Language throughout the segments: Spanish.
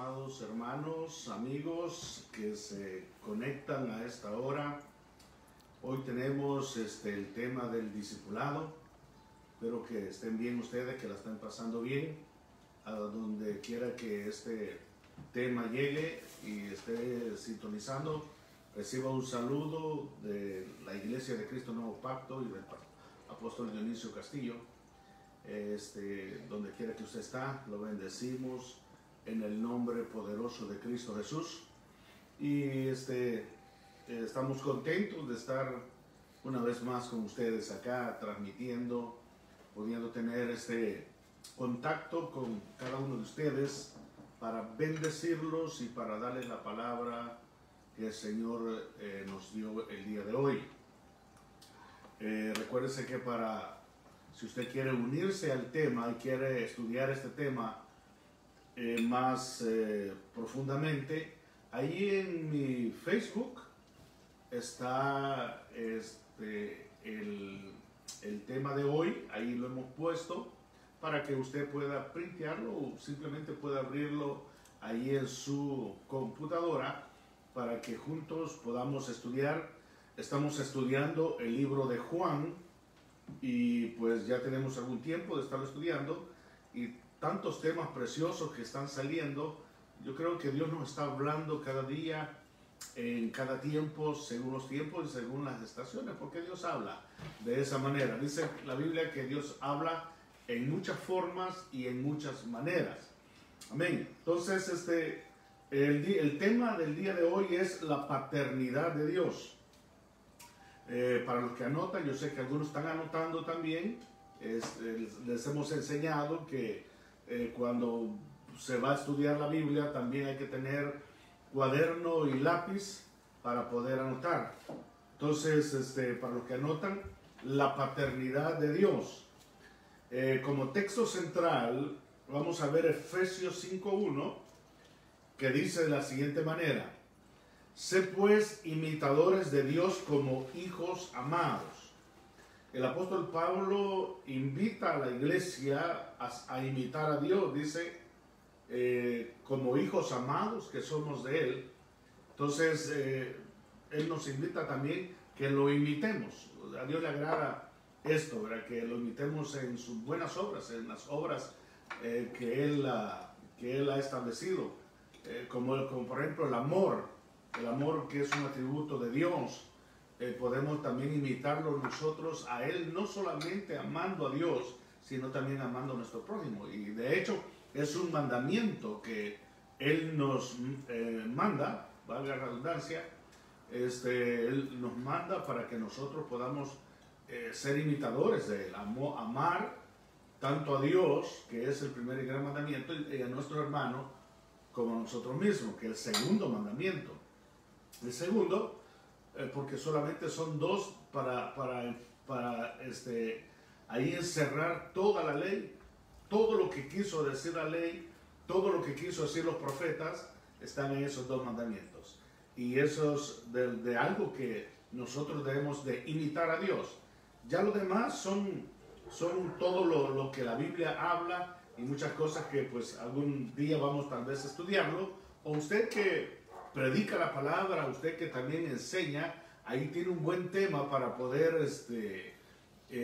amados hermanos, amigos que se conectan a esta hora. Hoy tenemos el tema del discipulado. Espero que estén bien ustedes, que la estén pasando bien. A donde quiera que este tema llegue y esté sintonizando, reciba un saludo de la Iglesia de Cristo Nuevo Pacto y del apóstol Dionisio Castillo. Donde quiera que usted está, lo bendecimos en el nombre poderoso de Cristo Jesús. Y estamos contentos de estar una vez más con ustedes acá, transmitiendo, pudiendo tener contacto con cada uno de ustedes para bendecirlos y para darles la palabra que el Señor nos dio el día de hoy. Recuérdese que si usted quiere unirse al tema y quiere estudiar este tema más profundamente, ahí en mi Facebook está el tema de hoy. Ahí lo hemos puesto para que usted pueda printearlo o simplemente pueda abrirlo ahí en su computadora para que juntos podamos estudiar. Estamos estudiando el libro de Juan y pues ya tenemos algún tiempo de estarlo estudiando y tantos temas preciosos que están saliendo. Yo creo que Dios nos está hablando cada día, en cada tiempo, según los tiempos y según las estaciones, porque Dios habla de esa manera. Dice la Biblia que Dios habla en muchas formas y en muchas maneras. Amén. Entonces, el tema del día de hoy es la paternidad de Dios. Para los que anotan, yo sé que algunos están anotando también. Les hemos enseñado que cuando se va a estudiar la Biblia también hay que tener cuaderno y lápiz para poder anotar. Entonces, para los que anotan, la paternidad de Dios. Como texto central, vamos a ver Efesios 5:1, que dice de la siguiente manera: Sed pues imitadores de Dios como hijos amados. El apóstol Pablo invita a la iglesia a imitar a Dios, dice, como hijos amados que somos de Él. Entonces, Él nos invita también que lo imitemos. A Dios le agrada esto, ¿verdad? Que lo imitemos en sus buenas obras, en las obras que Él ha establecido, como por ejemplo el amor que es un atributo de Dios. Podemos también imitarlo nosotros a Él, no solamente amando a Dios, sino también amando a nuestro prójimo. Y de hecho es un mandamiento que Él nos manda, valga la redundancia, Él nos manda para que nosotros podamos ser imitadores de Él, amar tanto a Dios, que es el primer y gran mandamiento, y a nuestro hermano como a nosotros mismos, que es el segundo mandamiento. El segundo, porque solamente son dos para ahí encerrar toda la ley, todo lo que quiso decir la ley, todo lo que quiso decir los profetas, están en esos dos mandamientos. Y eso es de algo que nosotros debemos de imitar a Dios. Ya lo demás son todo lo que la Biblia habla y muchas cosas que pues algún día vamos tal vez a estudiarlo. O usted que predica la palabra, usted que también enseña, ahí tiene un buen tema para poder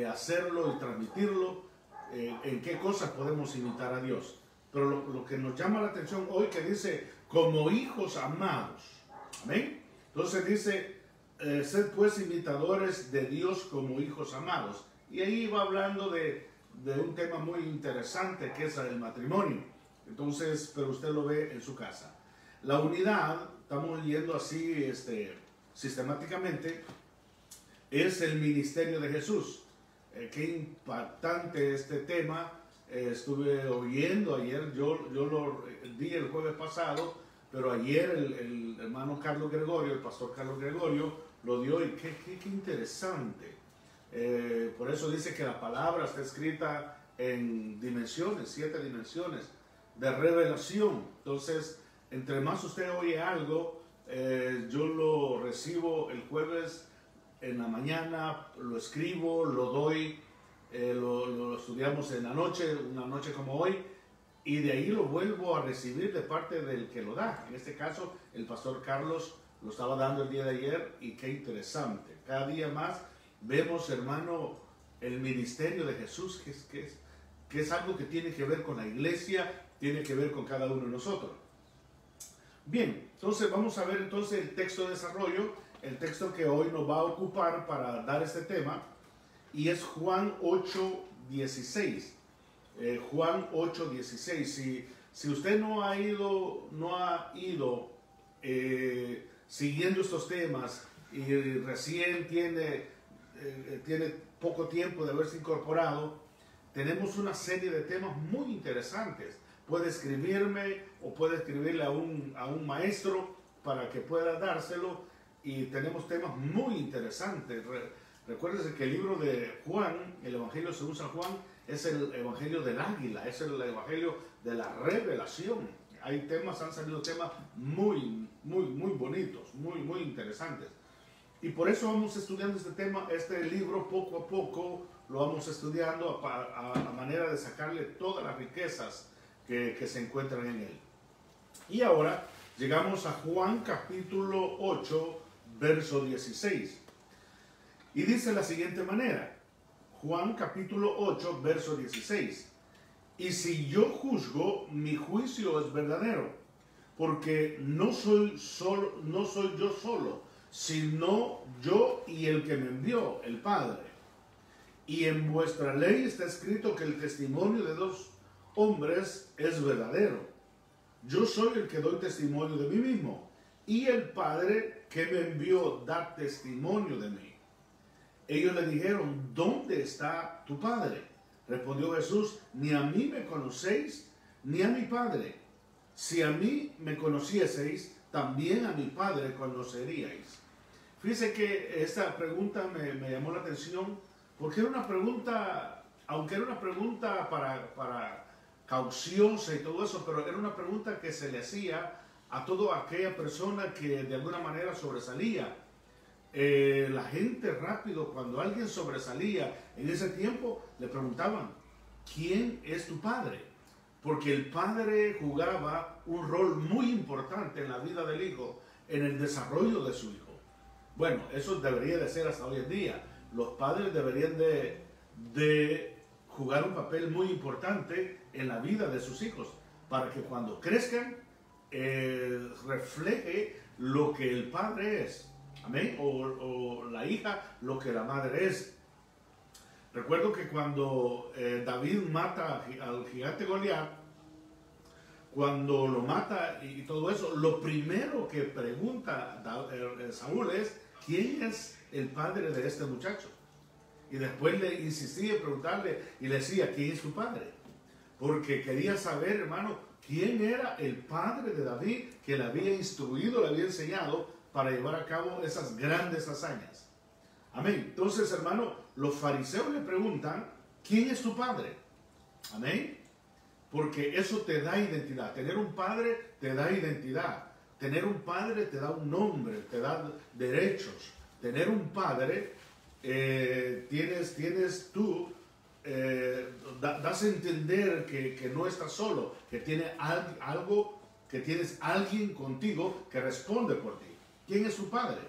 hacerlo y transmitirlo, en qué cosas podemos imitar a Dios. Pero lo que nos llama la atención hoy, que dice como hijos amados. Amén. Entonces dice, sed pues imitadores de Dios como hijos amados. Y ahí va hablando de un tema muy interesante, que es el matrimonio. Entonces, pero usted lo ve en su casa. La unidad, estamos leyendo así sistemáticamente, es el ministerio de Jesús. Qué impactante este tema. Estuve oyendo ayer, yo lo di el jueves pasado, pero ayer el hermano Carlos Gregorio, el pastor Carlos Gregorio, lo dio y qué interesante. Por eso dice que la palabra está escrita en dimensiones, 7 dimensiones de revelación. Entonces, entre más usted oye algo, yo lo recibo el jueves en la mañana, lo escribo, lo doy, lo estudiamos en la noche, una noche como hoy, y de ahí lo vuelvo a recibir de parte del que lo da. En este caso, el pastor Carlos lo estaba dando el día de ayer y qué interesante. Cada día más vemos, hermano, el ministerio de Jesús, que es algo que tiene que ver con la iglesia, tiene que ver con cada uno de nosotros. Bien, entonces vamos a ver entonces el texto de desarrollo, el texto que hoy nos va a ocupar para dar este tema, y es Juan 8:16. Juan 8:16. Si usted no ha ido siguiendo estos temas y recién tiene poco tiempo de haberse incorporado, tenemos una serie de temas muy interesantes. Puede escribirme o puede escribirle a un maestro para que pueda dárselo, y tenemos temas muy interesantes. Recuérdense que el libro de Juan, el Evangelio según San Juan, es el Evangelio del Águila, es el Evangelio de la revelación. Han salido temas muy bonitos, muy interesantes. Y por eso vamos estudiando este libro poco a poco, lo vamos estudiando a manera de sacarle todas las riquezas que se encuentran en él. Y ahora llegamos a Juan capítulo 8, verso 16. Y dice de la siguiente manera, Juan capítulo 8, verso 16. Y si yo juzgo, mi juicio es verdadero, porque no soy yo solo, sino yo y el que me envió, el Padre. Y en vuestra ley está escrito que el testimonio de dos hombres es verdadero. Yo soy el que doy testimonio de mí mismo, y el Padre que me envió da testimonio de mí. Ellos le dijeron, ¿dónde está tu Padre? Respondió Jesús, ni a mí me conocéis, ni a mi Padre. Si a mí me conocieseis, también a mi Padre conoceríais. Fíjese que esta pregunta me llamó la atención, porque era una pregunta, aunque era una pregunta para cauciosa y todo eso, pero era una pregunta que se le hacía a toda aquella persona que de alguna manera sobresalía. La gente rápido, cuando alguien sobresalía en ese tiempo, le preguntaban, ¿quién es tu padre? Porque el padre jugaba un rol muy importante en la vida del hijo, en el desarrollo de su hijo. Bueno, eso debería de ser hasta hoy en día. Los padres deberían de jugar un papel muy importante en la vida de sus hijos, para que cuando crezcan refleje lo que el padre es. Amén. O la hija lo que la madre es. Recuerdo que cuando David mata al gigante Goliat, cuando lo mata y todo eso, lo primero que pregunta Saúl es, ¿quién es el padre de este muchacho? Y después le insistía en preguntarle y le decía, ¿quién es tu padre? Porque quería saber, hermano, quién era el padre de David que le había instruido, le había enseñado para llevar a cabo esas grandes hazañas. Amén. Entonces, hermano, los fariseos le preguntan, ¿quién es tu padre? Amén. Porque eso te da identidad. Tener un padre te da identidad. Tener un padre te da un nombre, te da derechos. Tener un padre, tienes tú, das a entender que no estás solo, que tienes algo, que tienes alguien contigo que responde por ti. ¿Quién es su padre?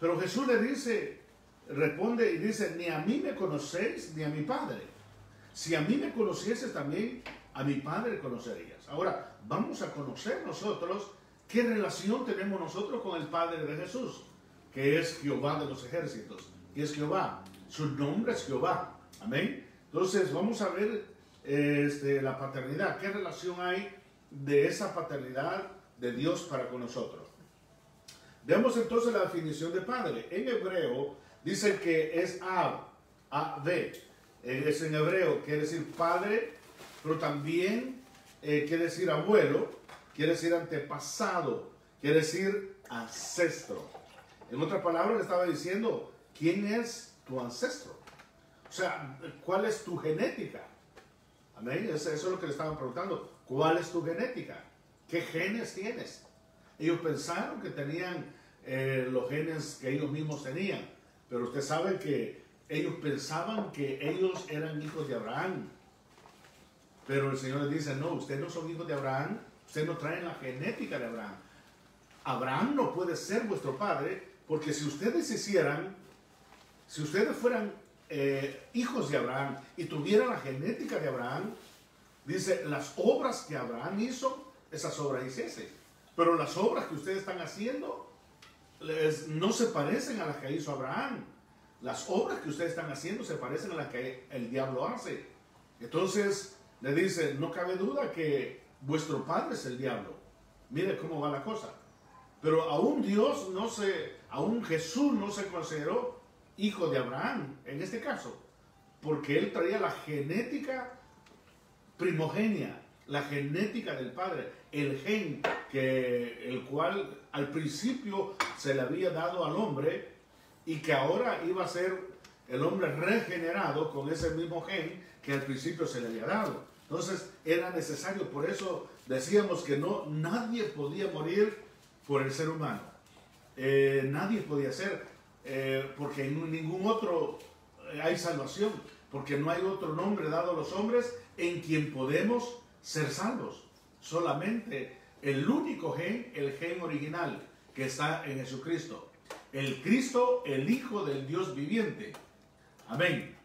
Pero Jesús le dice, responde y dice, ni a mí me conocéis, ni a mi Padre. Si a mí me conocieses, también a mi Padre conocerías. Ahora, vamos a conocer nosotros qué relación tenemos nosotros con el Padre de Jesús, que es Jehová de los ejércitos, que es Jehová. Su nombre es Jehová. Amén. Entonces, vamos a ver la paternidad. ¿Qué relación hay de esa paternidad de Dios para con nosotros? Veamos entonces la definición de padre. En hebreo dice que es A-V. Es en hebreo, quiere decir padre, pero también quiere decir abuelo, quiere decir antepasado, quiere decir ancestro. En otras palabras le estaba diciendo, ¿quién es tu ancestro? O sea, ¿cuál es tu genética? Amén. Eso es lo que le estaban preguntando. ¿Cuál es tu genética? ¿Qué genes tienes? Ellos pensaron que tenían los genes que ellos mismos tenían, pero usted sabe que ellos pensaban que ellos eran hijos de Abraham. Pero el Señor les dice, no, ustedes no son hijos de Abraham, ustedes no traen la genética de Abraham. Abraham no puede ser vuestro padre, porque si ustedes fueran hijos de Abraham y tuvieran la genética de Abraham, dice, las obras que Abraham hizo, esas obras hiciese. Pero las obras que ustedes están haciendo no se parecen a las que hizo Abraham. Las obras que ustedes están haciendo se parecen a las que el diablo hace. Entonces le dice, no cabe duda que vuestro padre es el diablo. Mire cómo va la cosa. Pero aún aún Jesús no se consideró hijo de Abraham en este caso, porque él traía la genética primogénea, la genética del Padre, el gen el cual al principio se le había dado al hombre y que ahora iba a ser el hombre regenerado con ese mismo gen que al principio se le había dado. Entonces era necesario, por eso decíamos que nadie podía morir por el ser humano. Nadie podía ser, porque en ningún otro hay salvación, porque no hay otro nombre dado a los hombres en quien podemos ser salvos. Solamente el único gen, el gen original que está en Jesucristo. El Cristo, el Hijo del Dios viviente. Amén.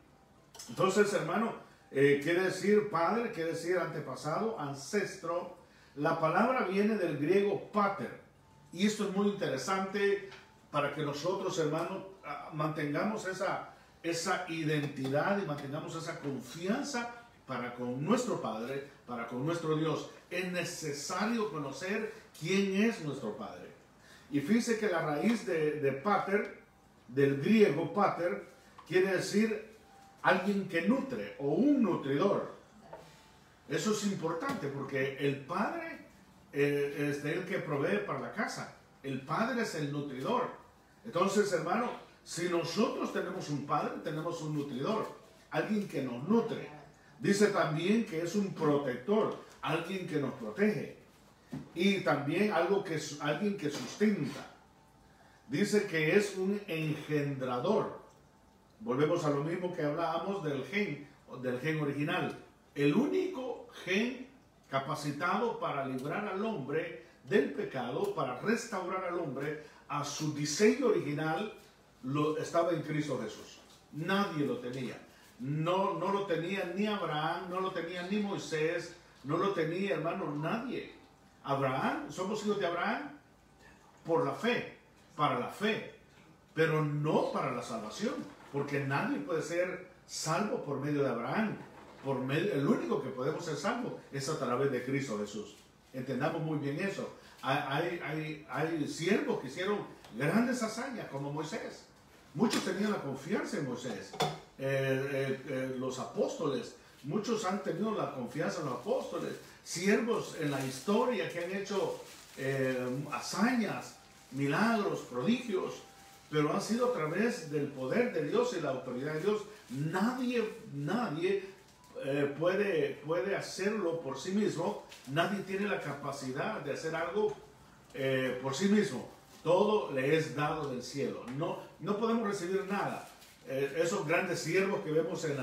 Entonces, hermano, quiere decir padre, quiere decir antepasado, ancestro. La palabra viene del griego pater. Y esto es muy interesante para que nosotros, hermanos, mantengamos esa identidad y mantengamos esa confianza para con nuestro Padre, para con nuestro Dios. Es necesario conocer quién es nuestro Padre. Y fíjense que la raíz de pater, del griego pater, quiere decir alguien que nutre o un nutridor. Eso es importante porque el Padre es el que provee para la casa. El Padre es el nutridor. Entonces, hermano, si nosotros tenemos un Padre, tenemos un nutridor, alguien que nos nutre. Dice también que es un protector, alguien que nos protege. Y también alguien que sustenta. Dice que es un engendrador. Volvemos a lo mismo que hablábamos del gen original. El único gen capacitado para librar al hombre del pecado, para restaurar al hombre a su diseño original, estaba en Cristo Jesús. Nadie lo tenía. No lo tenía ni Abraham, no lo tenía ni Moisés, no lo tenía, hermano, nadie. Abraham, somos hijos de Abraham por la fe, para la fe, pero no para la salvación, porque nadie puede ser salvo por medio de Abraham. El único que podemos ser salvos es a través de Cristo Jesús. Entendamos muy bien eso. Hay siervos que hicieron grandes hazañas como Moisés. Muchos tenían la confianza en Moisés. Los apóstoles, muchos han tenido la confianza en los apóstoles. Siervos en la historia que han hecho hazañas, milagros, prodigios, pero han sido a través del poder de Dios y la autoridad de Dios. Nadie puede hacerlo por sí mismo. Nadie tiene la capacidad de hacer algo por sí mismo. Todo le es dado del cielo. No podemos recibir nada. Esos grandes siervos que vemos en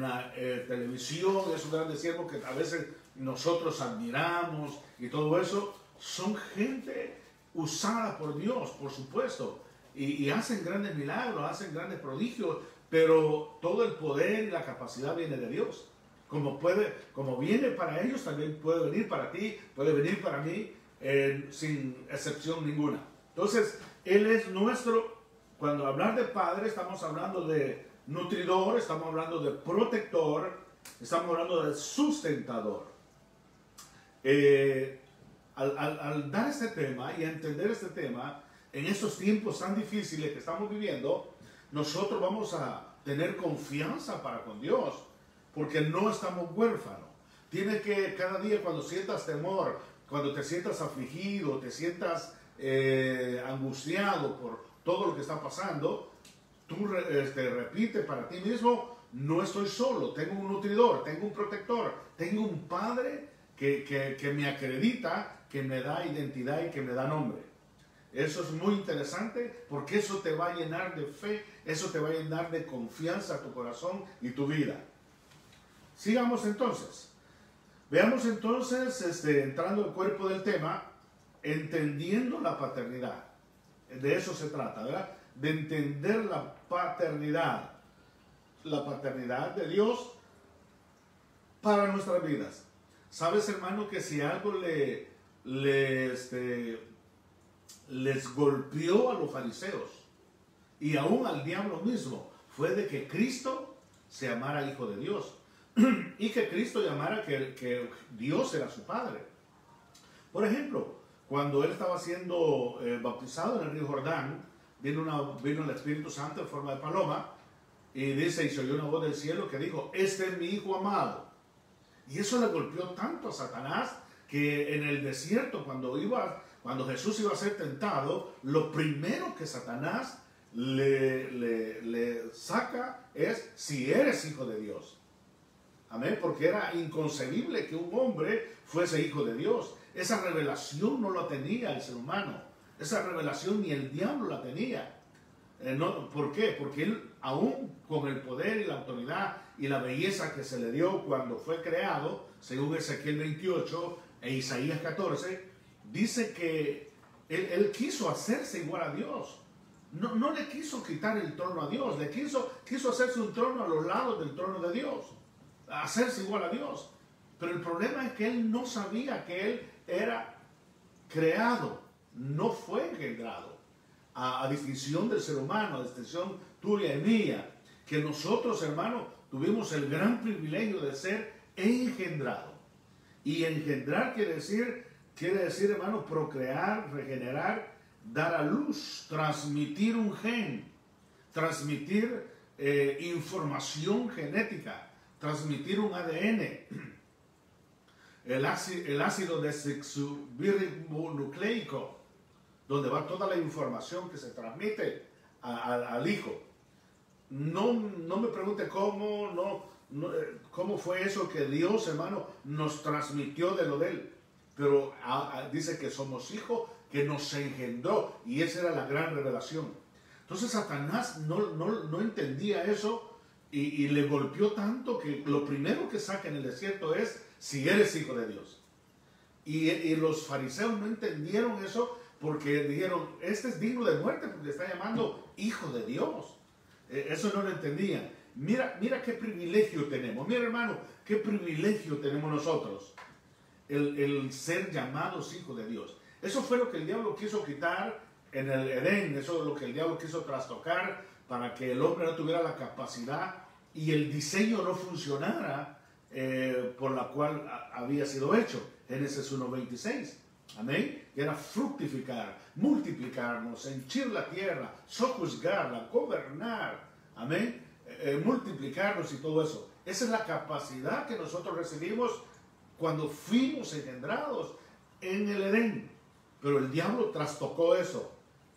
la televisión, esos grandes siervos que a veces nosotros admiramos y todo eso, son gente usada por Dios, por supuesto, y hacen grandes milagros, hacen grandes prodigios, pero todo el poder y la capacidad viene de Dios. Como viene para ellos, también puede venir para ti, puede venir para mí, sin excepción ninguna. Entonces, Él es nuestro. Cuando hablar de Padre, estamos hablando de nutridor, estamos hablando de protector, estamos hablando de sustentador. Al dar este tema y a entender este tema, en estos tiempos tan difíciles que estamos viviendo, nosotros vamos a tener confianza para con Dios, porque no estamos huérfanos. Tienes que cada día, cuando sientas temor, cuando te sientas afligido, te sientas angustiado por todo lo que está pasando, tú repite para ti mismo: no estoy solo, tengo un nutridor, tengo un protector, tengo un Padre que me acredita, que me da identidad y que me da nombre. Eso es muy interesante, porque eso te va a llenar de fe, eso te va a llenar de confianza a tu corazón y tu vida. Sigamos entonces. Veamos entonces, entrando al cuerpo del tema, entendiendo la paternidad. De eso se trata, ¿verdad? De entender la paternidad de Dios para nuestras vidas. Sabes, hermano, que si algo les golpeó a los fariseos y aún al diablo mismo, fue de que Cristo se llamara Hijo de Dios y que Cristo llamara que Dios era su Padre. Por ejemplo, cuando él estaba siendo bautizado en el río Jordán, vino el Espíritu Santo en forma de paloma y dice, y se oyó una voz del cielo que dijo, este es mi Hijo amado. Y eso le golpeó tanto a Satanás que en el desierto, cuando Jesús iba a ser tentado, lo primero que Satanás le saca es si eres hijo de Dios. Amén, porque era inconcebible que un hombre fuese hijo de Dios. Esa revelación no la tenía el ser humano. Esa revelación ni el diablo la tenía. ¿Por qué? Porque él, aún con el poder y la autoridad y la belleza que se le dio cuando fue creado, según Ezequiel 28 e Isaías 14, dice que él quiso hacerse igual a Dios. No le quiso quitar el trono a Dios, le quiso hacerse un trono a los lados del trono de Dios, hacerse igual a Dios. Pero el problema es que él no sabía que él era creado, no fue engendrado. A distinción del ser humano, a distinción tuya y mía, que nosotros, hermano, tuvimos el gran privilegio de ser engendrado. Y engendrar quiere decir, hermano, procrear, regenerar, dar a luz, transmitir un gen, transmitir información genética, transmitir un ADN, el ácido desoxirribonucleico, donde va toda la información que se transmite al hijo. No me pregunte cómo fue eso que Dios, hermano, nos transmitió de lo de él. Pero dice que somos hijos, que nos engendró, y esa era la gran revelación. Entonces Satanás no entendía eso y le golpeó tanto que lo primero que saca en el desierto es si eres hijo de Dios. Y los fariseos no entendieron eso porque dijeron, este es digno de muerte porque le está llamando hijo de Dios. Eso no lo entendían. Mira qué privilegio tenemos. Mira, hermano, qué privilegio tenemos nosotros. El ser llamados hijos de Dios. Eso fue lo que el diablo quiso quitar en el Edén. Eso es lo que el diablo quiso trastocar para que el hombre no tuviera la capacidad y el diseño no funcionara por la cual había sido hecho. Génesis 1:26. Amén. Que era fructificar, multiplicarnos, henchir la tierra, sojuzgarla, gobernar. Amén. Multiplicarnos y todo eso. Esa es la capacidad que nosotros recibimos cuando fuimos engendrados en el Edén. Pero el diablo trastocó eso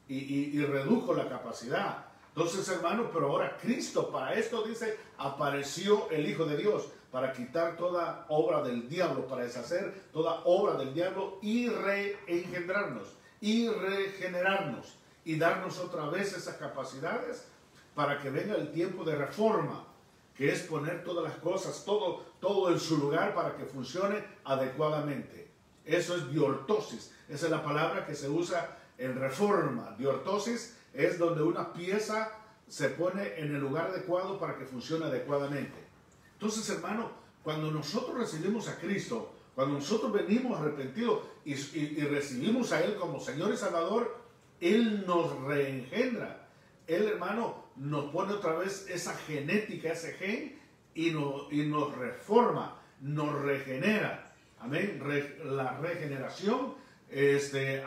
y redujo la capacidad. Entonces, hermano, pero ahora Cristo, para esto dice, apareció el Hijo de Dios, para quitar toda obra del diablo, para deshacer toda obra del diablo y reengendrarnos y regenerarnos y darnos otra vez esas capacidades para que venga el tiempo de reforma, que es poner todas las cosas, todo en su lugar para que funcione adecuadamente. Eso es diortosis. Esa es la palabra que se usa en reforma. Diortosis es donde una pieza se pone en el lugar adecuado para que funcione adecuadamente. Entonces, hermano, cuando nosotros recibimos a Cristo, cuando nosotros venimos arrepentidos y recibimos a Él como Señor y Salvador, Él nos reengendra. Él, hermano, nos pone otra vez esa genética, ese gen, y nos reforma, nos regenera. Amén. La regeneración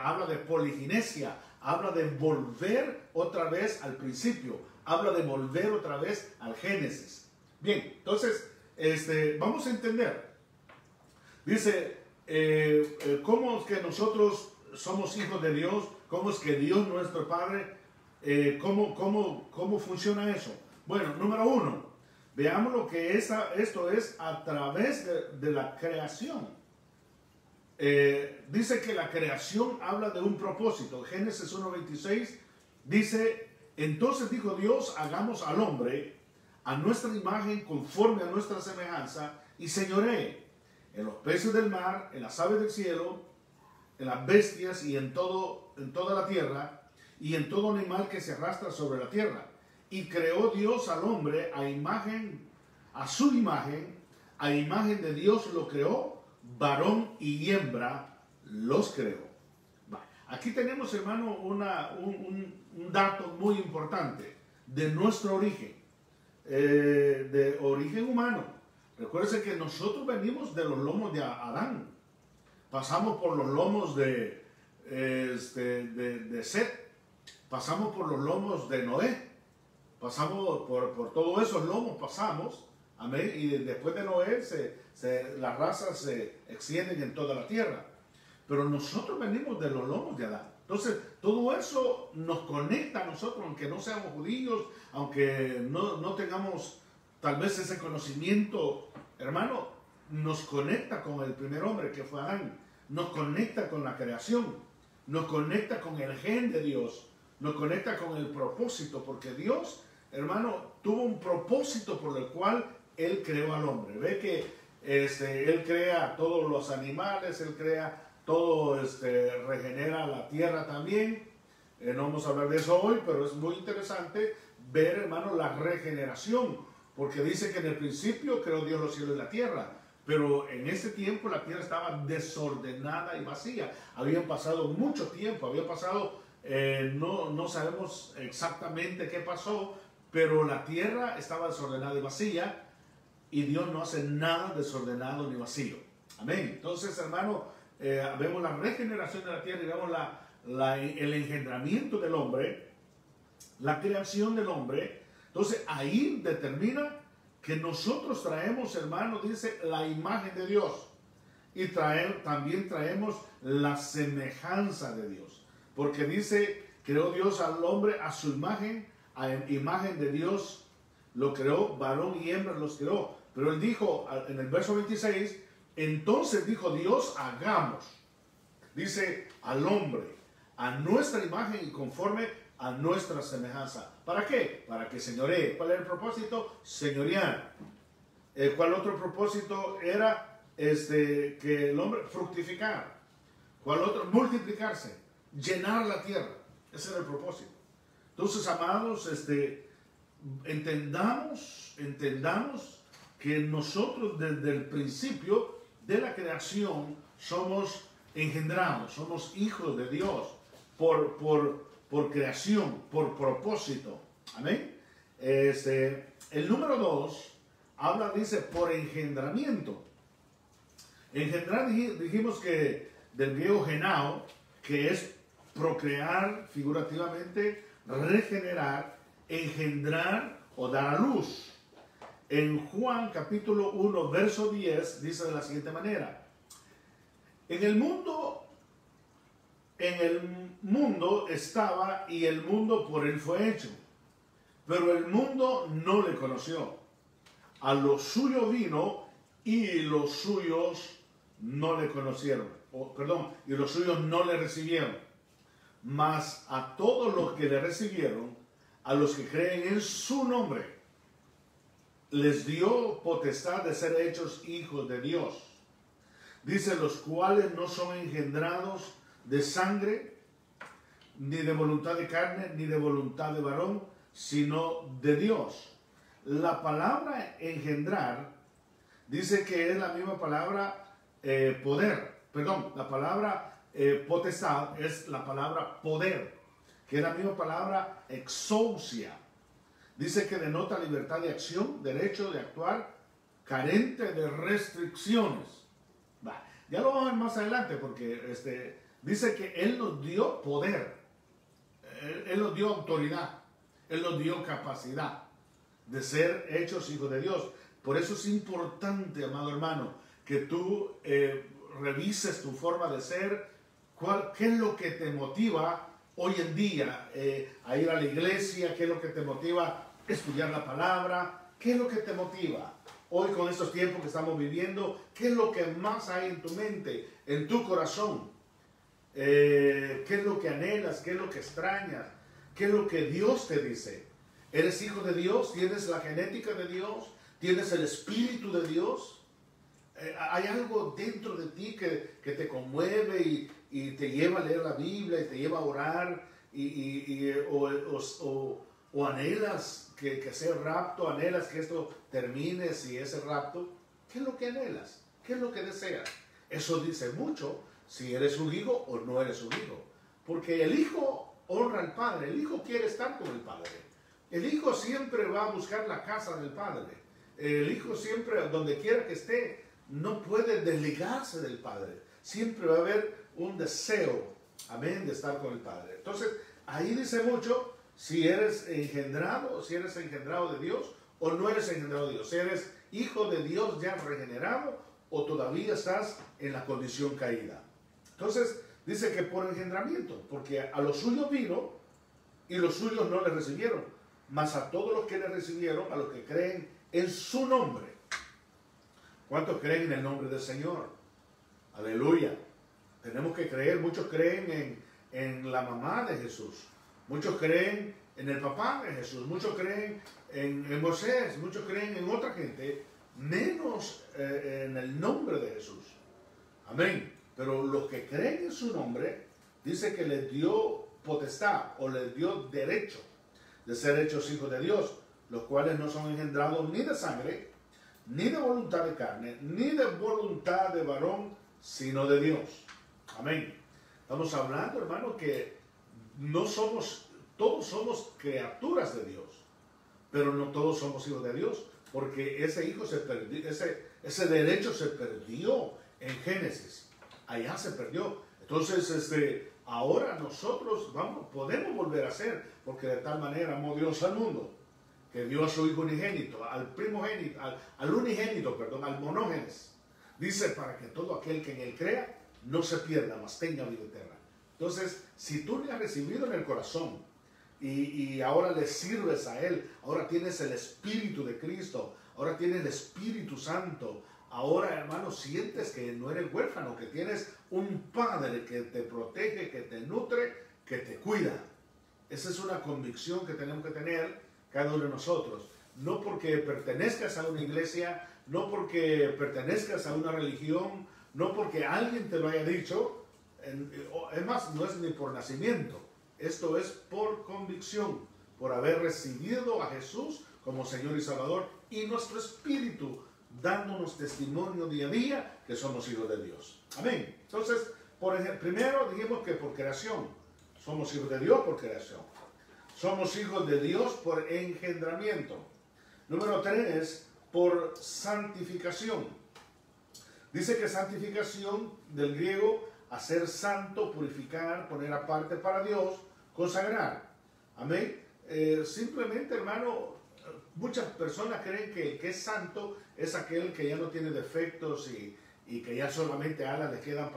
habla de poliginesia, habla de volver otra vez al principio, habla de volver otra vez al Génesis. Bien, entonces, vamos a entender. Dice, ¿cómo es que nosotros somos hijos de Dios? ¿Cómo es que Dios, nuestro Padre, cómo funciona eso? Bueno, número uno, veamos lo que esto es a través de la creación. Dice que la creación habla de un propósito. Génesis 1:26 dice, entonces dijo Dios, hagamos al hombre a nuestra imagen, conforme a nuestra semejanza, y señoree en los peces del mar, en las aves del cielo, en las bestias y en toda la tierra, y en todo animal que se arrastra sobre la tierra. Y creó Dios al hombre a su imagen, a imagen de Dios lo creó, varón y hembra los creó. Aquí tenemos, hermano, un dato muy importante de nuestro origen, de origen humano. Recuérdense que nosotros venimos de los lomos de Adán, pasamos por los lomos de Set, pasamos por los lomos de Noé, pasamos por todos esos lomos, pasamos, amén, y después de Noé las razas se extienden en toda la tierra. Pero nosotros venimos de los lomos de Adán. Entonces, todo eso nos conecta a nosotros, aunque no seamos judíos, aunque no tengamos tal vez ese conocimiento, hermano, nos conecta con el primer hombre que fue Adán, nos conecta con la creación, nos conecta con el gen de Dios, nos conecta con el propósito, porque Dios, hermano, tuvo un propósito por el cual Él creó al hombre. Ve que Él crea todos los animales, Él crea todo, regenera la tierra también. No vamos a hablar de eso hoy, pero es muy interesante ver, hermano, la regeneración, porque dice que en el principio creó Dios los cielos y la tierra, pero en ese tiempo la tierra estaba desordenada y vacía. Habían pasado mucho tiempo, había pasado, no sabemos exactamente qué pasó, pero la tierra estaba desordenada y vacía, y Dios no hace nada desordenado ni vacío. Amén. Entonces, hermano, vemos la regeneración de la tierra y vemos el engendramiento del hombre, la creación del hombre. Entonces ahí determina que nosotros traemos, hermano, dice, la imagen de Dios, y también traemos la semejanza de Dios, porque dice, creó Dios al hombre a su imagen, a imagen de Dios lo creó, varón y hembra los creó. Pero él dijo en el verso 26, entonces dijo Dios, hagamos, dice, al hombre a nuestra imagen y conforme a nuestra semejanza. ¿Para qué? Para que señoree. ¿Cuál era el propósito? Señorear. ¿Cuál otro propósito era? Que el hombre fructificar. ¿Cuál otro? Multiplicarse, llenar la tierra. Ese era el propósito. Entonces, amados, entendamos que nosotros desde el principio de la creación somos engendrados, somos hijos de Dios por creación, por propósito. Amén. El número 2 dice por engendramiento. Engendrar, dijimos que del griego genao, que es procrear, figurativamente, regenerar, engendrar o dar a luz. En Juan capítulo 1, verso 10, dice de la siguiente manera: en el mundo estaba, y el mundo por él fue hecho, pero el mundo no le conoció. A lo suyo vino, y los suyos no le conocieron. Y los suyos no le recibieron. Mas a todos los que le recibieron, a los que creen en su nombre, les dio potestad de ser hechos hijos de Dios. Dice, los cuales no son engendrados de sangre, ni de voluntad de carne, ni de voluntad de varón, sino de Dios. La palabra engendrar, dice que es la misma palabra la palabra potestad es la palabra poder, que es la misma palabra exousia. Dice que denota libertad de acción, derecho de actuar, carente de restricciones. Ya lo vamos a ver más adelante, porque dice que Él nos dio poder, Él nos dio autoridad, Él nos dio capacidad de ser hechos hijos de Dios. Por eso es importante, amado hermano, que tú revises tu forma de ser, qué es lo que te motiva hoy en día a ir a la iglesia, qué es lo que te motiva a estudiar la palabra, qué es lo que te motiva hoy con estos tiempos que estamos viviendo, qué es lo que más hay en tu mente, en tu corazón, qué es lo que anhelas, qué es lo que extrañas, qué es lo que Dios te dice. ¿Eres hijo de Dios? ¿Tienes la genética de Dios? ¿Tienes el Espíritu de Dios? Hay algo dentro de ti que te conmueve y te lleva a leer la Biblia y te lleva a orar o anhelas que sea el rapto, anhelas que esto termine si es el rapto. ¿Qué es lo que anhelas? ¿Qué es lo que deseas? Eso dice mucho si eres un hijo o no eres un hijo. Porque el hijo honra al padre, el hijo quiere estar con el padre. El hijo siempre va a buscar la casa del padre. El hijo siempre, donde quiera que esté, no puede desligarse del padre. Siempre va a haber un deseo, amén, de estar con el padre. Entonces, ahí dice mucho si eres engendrado de Dios o no eres engendrado de Dios. Si eres hijo de Dios ya regenerado o todavía estás en la condición caída. Entonces, dice que por engendramiento, porque a los suyos vino y los suyos no le recibieron, mas a todos los que le recibieron, a los que creen en su nombre. ¿Cuántos creen en el nombre del Señor? Aleluya. Tenemos que creer, muchos creen en la mamá de Jesús, muchos creen en el papá de Jesús, muchos creen en Moisés, muchos creen en otra gente, menos en el nombre de Jesús. Amén. Pero los que creen en su nombre, dice que les dio potestad o les dio derecho de ser hechos hijos de Dios, los cuales no son engendrados ni de sangre, ni de voluntad de carne, ni de voluntad de varón, sino de Dios. Amén. Estamos hablando, hermano, que no somos, todos somos criaturas de Dios, pero no todos somos hijos de Dios, porque ese hijo se perdió, ese derecho se perdió en Génesis. Allá se perdió. Entonces, ahora nosotros podemos volver a ser, porque de tal manera amó Dios al mundo, que dio a su hijo unigénito, al primogénito, al unigénito, perdón, al monógenes. Dice, para que todo aquel que en él crea no se pierda, mas tenga vida eterna. Entonces, si tú le has recibido en el corazón y ahora le sirves a él, ahora tienes el Espíritu de Cristo, ahora tienes el Espíritu Santo, ahora, hermano, sientes que no eres huérfano, que tienes un Padre que te protege, que te nutre, que te cuida. Esa es una convicción que tenemos que tener cada uno de nosotros. No porque pertenezcas a una iglesia, no porque pertenezcas a una religión, no porque alguien te lo haya dicho. Es más, no es ni por nacimiento. Esto es por convicción, por haber recibido a Jesús como Señor y Salvador, y nuestro espíritu dándonos testimonio día a día que somos hijos de Dios. Amén. Entonces, primero dijimos que por creación, somos hijos de Dios por creación. Somos hijos de Dios por engendramiento. Número 3, por santificación. Dice que santificación, del griego, hacer santo, purificar, poner aparte para Dios, consagrar. Amén. Simplemente, hermano, muchas personas creen que el que es santo es aquel que ya no tiene defectos y que ya solamente alas le quedan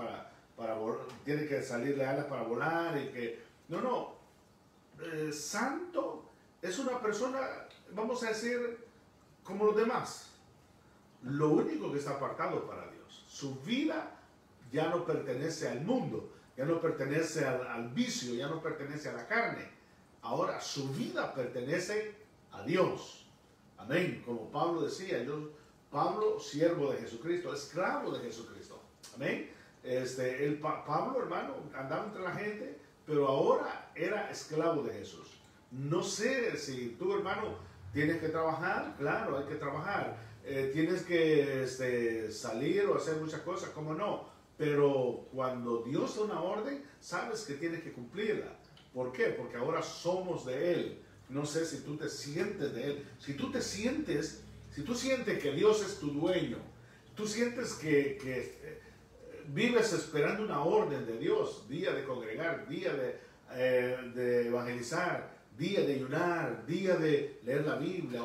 para volar, tiene que salirle alas para volar y que... No. Santo es una persona, vamos a decir, como los demás. Lo único que está apartado para Dios. Su vida ya no pertenece al mundo, ya no pertenece al vicio, ya no pertenece a la carne. Ahora su vida pertenece a Dios. Amén. Como Pablo decía, Pablo, siervo de Jesucristo, esclavo de Jesucristo. Amén. Pablo, hermano, andaba entre la gente, pero ahora era esclavo de Jesús. No sé si tú, hermano, tienes que trabajar. Claro, hay que trabajar. Tienes que salir o hacer muchas cosas, ¿cómo no? Pero cuando Dios da una orden, sabes que tienes que cumplirla. ¿Por qué? Porque ahora somos de Él. No sé si tú te sientes de Él. Si tú sientes que Dios es tu dueño, tú sientes que vives esperando una orden de Dios, día de congregar, día de evangelizar, día de ayunar, día de leer la Biblia,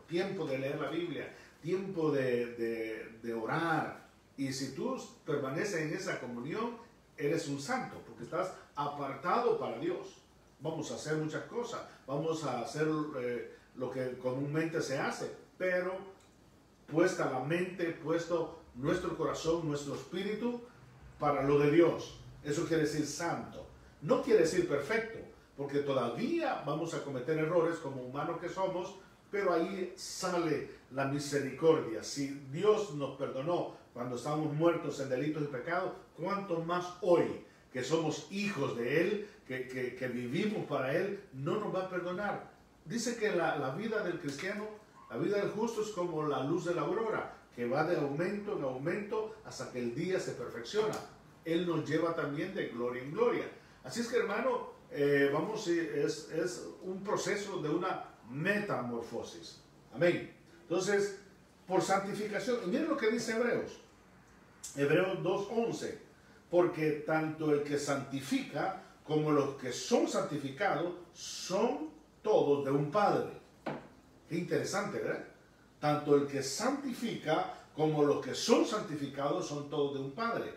tiempo de leer la Biblia, tiempo de orar. Y si tú permaneces en esa comunión, eres un santo, porque estás apartado para Dios. Vamos a hacer muchas cosas, vamos a hacer lo que comúnmente se hace, pero puesta la mente, puesto nuestro corazón, nuestro espíritu para lo de Dios. Eso quiere decir santo. No quiere decir perfecto, porque todavía vamos a cometer errores como humanos que somos, pero ahí sale la misericordia. Si Dios nos perdonó cuando estábamos muertos en delitos y pecados, ¿cuánto más hoy que somos hijos de Él, que vivimos para Él, no nos va a perdonar? Dice que la vida del cristiano, la vida del justo es como la luz de la aurora, que va de aumento en aumento hasta que el día se perfecciona. Él nos lleva también de gloria en gloria. Así es que, hermano, es un proceso de una metamorfosis. Amén. Entonces, por santificación, y miren lo que dice Hebreos 2:11, porque tanto el que santifica como los que son santificados son todos de un Padre. Qué interesante, ¿verdad? Tanto el que santifica como los que son santificados son todos de un Padre.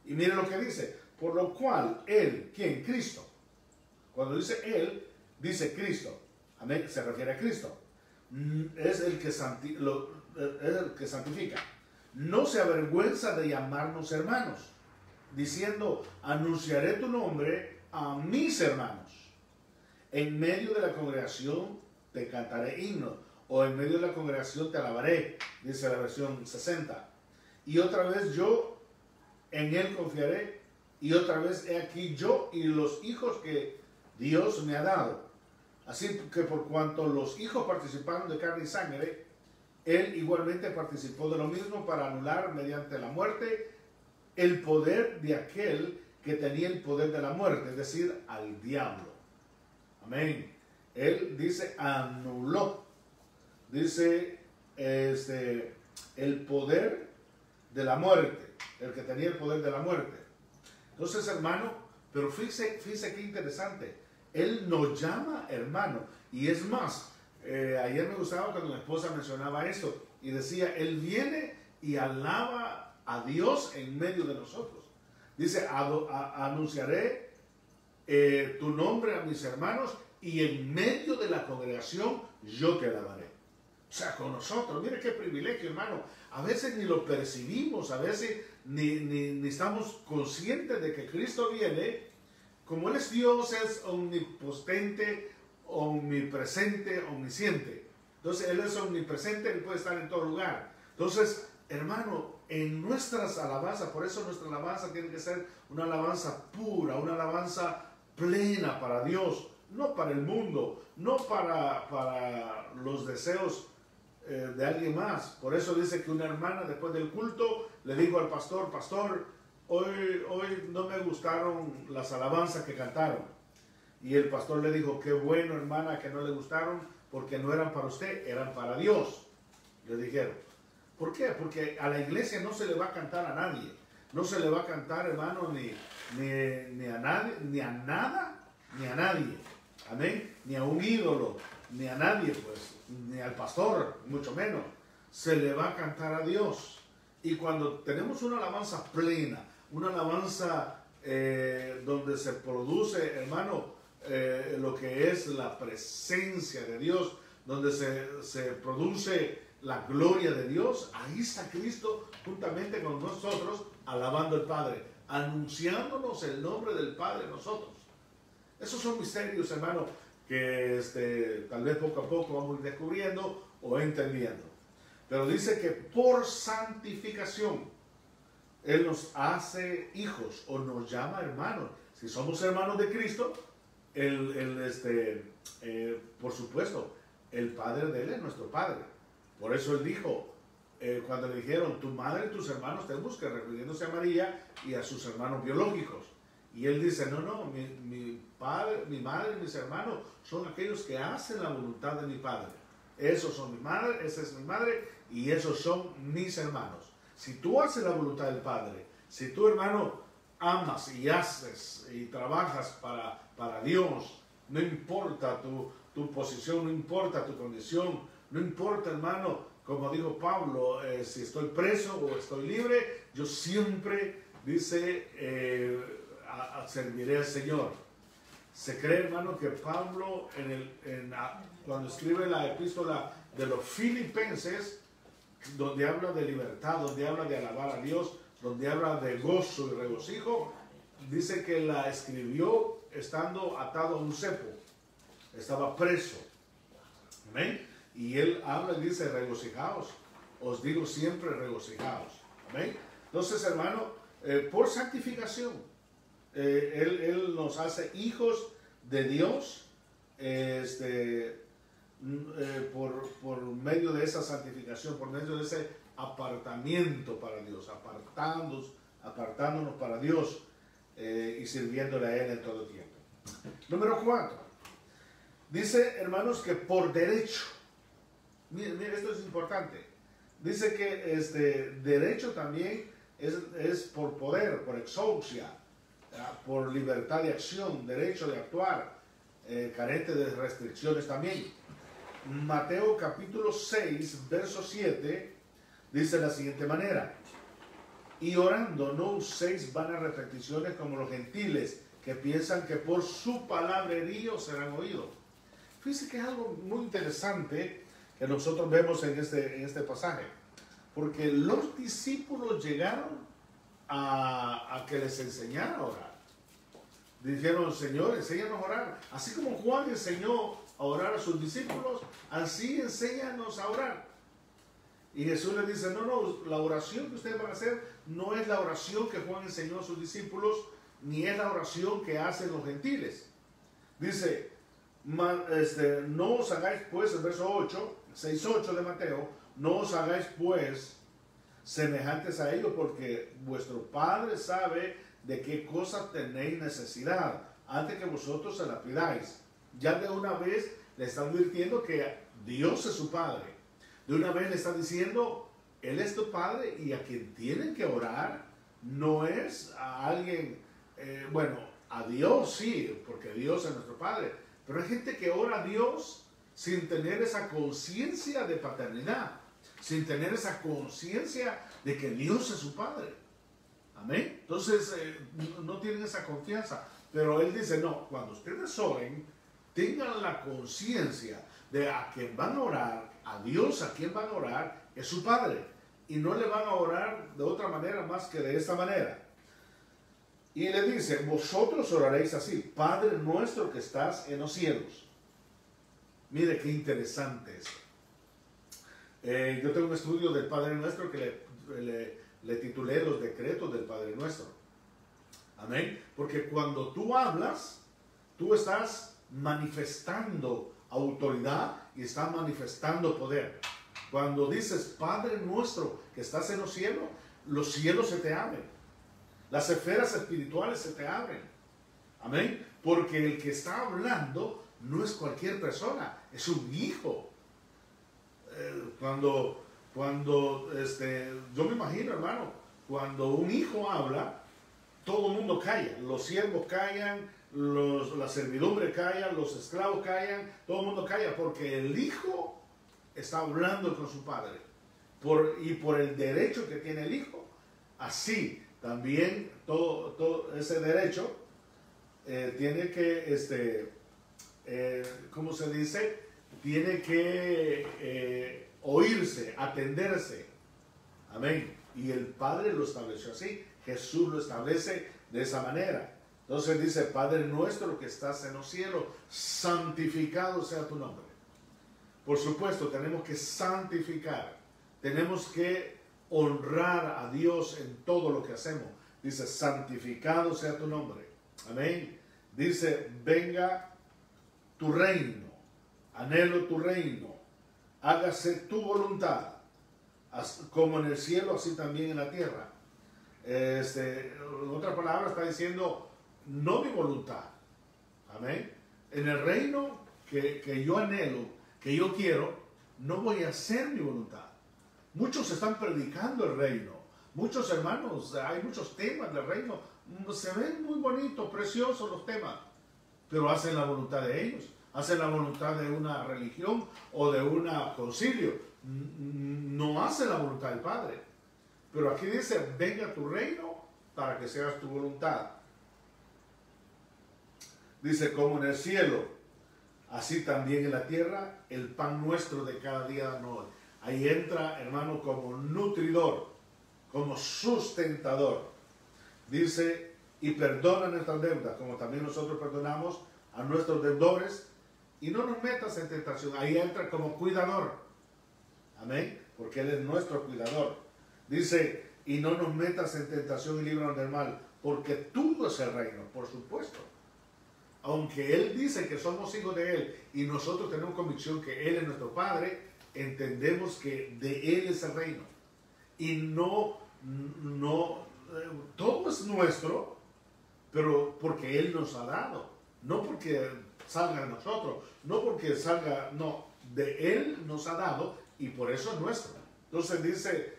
Y miren lo que dice, por lo cual Él, ¿quién? Cristo. Cuando dice Él, dice Cristo. Amén, se refiere a Cristo. Es el que santifica. No se avergüenza de llamarnos hermanos, diciendo, anunciaré tu nombre a mis hermanos. En medio de la congregación te cantaré himnos, o en medio de la congregación te alabaré, dice la versión 60. Y otra vez yo en Él confiaré, y otra vez he aquí yo y los hijos que Dios me ha dado. Así que por cuanto los hijos participaron de carne y sangre, Él igualmente participó de lo mismo para anular mediante la muerte el poder de aquel que tenía el poder de la muerte, es decir, al diablo. Amén. Él dice anuló, dice el poder de la muerte, el que tenía el poder de la muerte. Entonces, hermano, pero fíjese qué interesante. Él nos llama hermano. Y es más, ayer me gustaba cuando mi esposa mencionaba esto y decía, Él viene y alaba a Dios en medio de nosotros. Dice, anunciaré tu nombre a mis hermanos y en medio de la congregación yo te alabaré. O sea, con nosotros, mire qué privilegio, hermano. A veces ni lo percibimos, a veces ni estamos conscientes de que Cristo viene. Como Él es Dios, es omnipotente, omnipresente, omnisciente. Entonces, Él es omnipresente, Él puede estar en todo lugar. Entonces, hermano, en nuestras alabanzas, por eso nuestra alabanza tiene que ser una alabanza pura, una alabanza plena para Dios, no para el mundo, no para los deseos de alguien más. Por eso dice que una hermana después del culto le dijo al pastor, pastor, hoy no me gustaron las alabanzas que cantaron. Y el pastor le dijo, qué bueno, hermana, que no le gustaron, porque no eran para usted, eran para Dios. Le dijeron. ¿Por qué? Porque a la iglesia no se le va a cantar a nadie. No se le va a cantar, hermano, ni a nadie, ni a nada, ni a nadie. Amén. Ni a un ídolo, ni a nadie, pues, ni al pastor, mucho menos. Se le va a cantar a Dios. Y cuando tenemos una alabanza plena, una alabanza donde se produce, hermano, lo que es la presencia de Dios, donde se produce la gloria de Dios, ahí está Cristo juntamente con nosotros, alabando al Padre, anunciándonos el nombre del Padre nosotros. Esos son misterios, hermano, que tal vez poco a poco vamos a ir descubriendo o entendiendo. Pero dice que por santificación Él nos hace hijos o nos llama hermanos. Si somos hermanos de Cristo, por supuesto, el Padre de Él es nuestro Padre. Por eso Él dijo, cuando le dijeron, tu madre y tus hermanos te buscan, refiriéndose a María y a sus hermanos biológicos. Y Él dice, no, mi padre, mi madre y mis hermanos son aquellos que hacen la voluntad de mi Padre. Esos son mi madre, esa es mi madre y esos son mis hermanos. Si tú haces la voluntad del Padre, si tú, hermano, amas y haces y trabajas para Dios, no importa tu posición, no importa tu condición, no importa, hermano, como dijo Pablo, si estoy preso o estoy libre, yo siempre, dice, serviré al Señor. Se cree, hermano, que Pablo, cuando escribe la epístola de los Filipenses, donde habla de libertad, donde habla de alabar a Dios, donde habla de gozo y regocijo, dice que la escribió estando atado a un cepo, estaba preso. ¿Amén? Y él habla y dice, regocijaos. Os digo siempre, regocijaos. Amén. Entonces, hermano, por santificación, él nos hace hijos de Dios, por medio de esa santificación, por medio de ese apartamiento para Dios, apartándonos para Dios y sirviéndole a Él en todo tiempo. Número 4. Dice, hermanos, que por derecho. Miren, esto es importante. Dice que derecho también es por poder, por exousia, por libertad de acción, derecho de actuar, carente de restricciones también. Mateo capítulo 6, verso 7, dice de la siguiente manera: y orando no uséis vanas repeticiones como los gentiles, que piensan que por su palabrerío serán oídos. Fíjense que es algo muy interesante que nosotros vemos en este pasaje, porque los discípulos llegaron a que les enseñara a orar. Dijeron, Señor, enséñanos a orar. Así como Juan enseñó a orar a sus discípulos, así enséñanos a orar. Y Jesús les dice, no, la oración que ustedes van a hacer no es la oración que Juan enseñó a sus discípulos, ni es la oración que hacen los gentiles. Dice, no os hagáis pues, el verso 8, 6:8 de Mateo, no os hagáis pues semejantes a ellos, porque vuestro Padre sabe de qué cosas tenéis necesidad, antes que vosotros se la pidáis. Ya de una vez le está advirtiendo que Dios es su Padre. De una vez le está diciendo, Él es tu Padre, y a quien tienen que orar no es a alguien, a Dios sí, porque Dios es nuestro Padre, pero hay gente que ora a Dios sin tener esa conciencia de paternidad, sin tener esa conciencia de que Dios es su Padre. Amén. Entonces no tienen esa confianza, pero Él dice, no, cuando ustedes oren, tengan la conciencia de a quien van a orar, a Dios a quien van a orar, es su Padre, y no le van a orar de otra manera más que de esta manera. Y le dice, vosotros oraréis así: Padre nuestro que estás en los cielos. Mire qué interesante eso. Yo tengo un estudio del Padre Nuestro que le titulé Los decretos del Padre Nuestro. Amén. Porque cuando tú hablas, tú estás manifestando autoridad y estás manifestando poder. Cuando dices, Padre Nuestro que estás en los cielos se te abren. Las esferas espirituales se te abren. Amén. Porque el que está hablando no es cualquier persona, es un hijo. Cuando yo me imagino, hermano, cuando un hijo habla, todo el mundo calla. Los siervos callan, la servidumbre calla, los esclavos callan, todo el mundo calla, porque el hijo está hablando con su padre. Y por el derecho que tiene el hijo, así también todo ese derecho tiene que, ¿cómo se dice? Tiene que oírse, atenderse. Amén. Y el Padre lo estableció así. Jesús lo establece de esa manera. Entonces dice, Padre nuestro que estás en los cielos, santificado sea tu nombre. Por supuesto, tenemos que santificar. Tenemos que honrar a Dios en todo lo que hacemos. Dice, santificado sea tu nombre. Amén. Dice, venga tu reino. Anhelo tu reino. Hágase tu voluntad. Como en el cielo, así también en la tierra. En otras palabras, está diciendo, no mi voluntad. Amén. En el reino que yo anhelo, que yo quiero, no voy a hacer mi voluntad. Muchos están predicando el reino. Muchos hermanos, hay muchos temas del reino. Se ven muy bonitos, preciosos los temas. Pero hacen la voluntad de ellos. Hacen la voluntad de una religión o de un concilio. No hacen la voluntad del Padre. Pero aquí dice, venga tu reino para que seas tu voluntad. Dice, como en el cielo, así también en la tierra, el pan nuestro de cada día danos hoy. Ahí entra, hermano, como nutridor, como sustentador. Dice, y perdona nuestras deudas, como también nosotros perdonamos a nuestros deudores, y no nos metas en tentación. Ahí entra como cuidador. Amén. Porque Él es nuestro cuidador. Dice, y no nos metas en tentación y líbranos del mal, porque tuyo es el reino, por supuesto. Aunque Él dice que somos hijos de Él y nosotros tenemos convicción que Él es nuestro Padre, entendemos que de Él es el reino. Y no, todo es nuestro, pero porque Él nos ha dado. No porque salga de nosotros, no porque salga, no, de Él nos ha dado y por eso es nuestro. Entonces dice,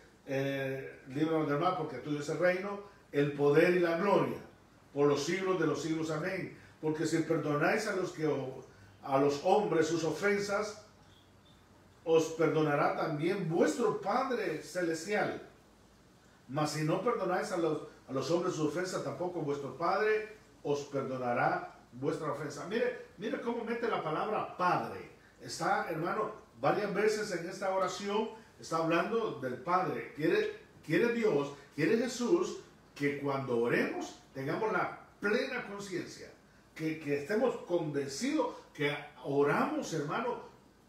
líbranos del mal, porque tuyo es el reino, el poder y la gloria, por los siglos de los siglos. Amén. Porque si perdonáis a los hombres sus ofensas, os perdonará también vuestro Padre Celestial. Mas si no perdonáis a los hombres sus ofensas, tampoco vuestro Padre os perdonará vuestra ofensa. Mire cómo mete la palabra Padre. Está, hermano, varias veces en esta oración está hablando del Padre. Quiere Dios, quiere Jesús que cuando oremos tengamos la plena conciencia, que estemos convencidos que oramos, hermano,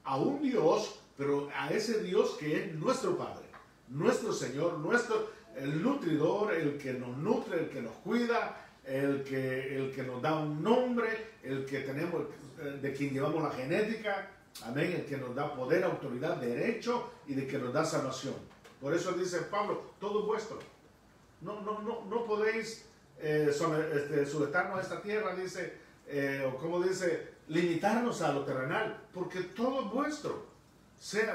a un Dios, pero a ese Dios que es nuestro Padre, nuestro Señor, el nutridor, el que nos nutre, el que nos cuida, el que nos da un nombre, el que tenemos, de quien llevamos la genética, amén, el que nos da poder, autoridad, derecho y de que nos da salvación. Por eso dice Pablo, todo es vuestro. No podéis sujetarnos a esta tierra, dice, o como dice, limitarnos a lo terrenal, porque todo es vuestro. Sea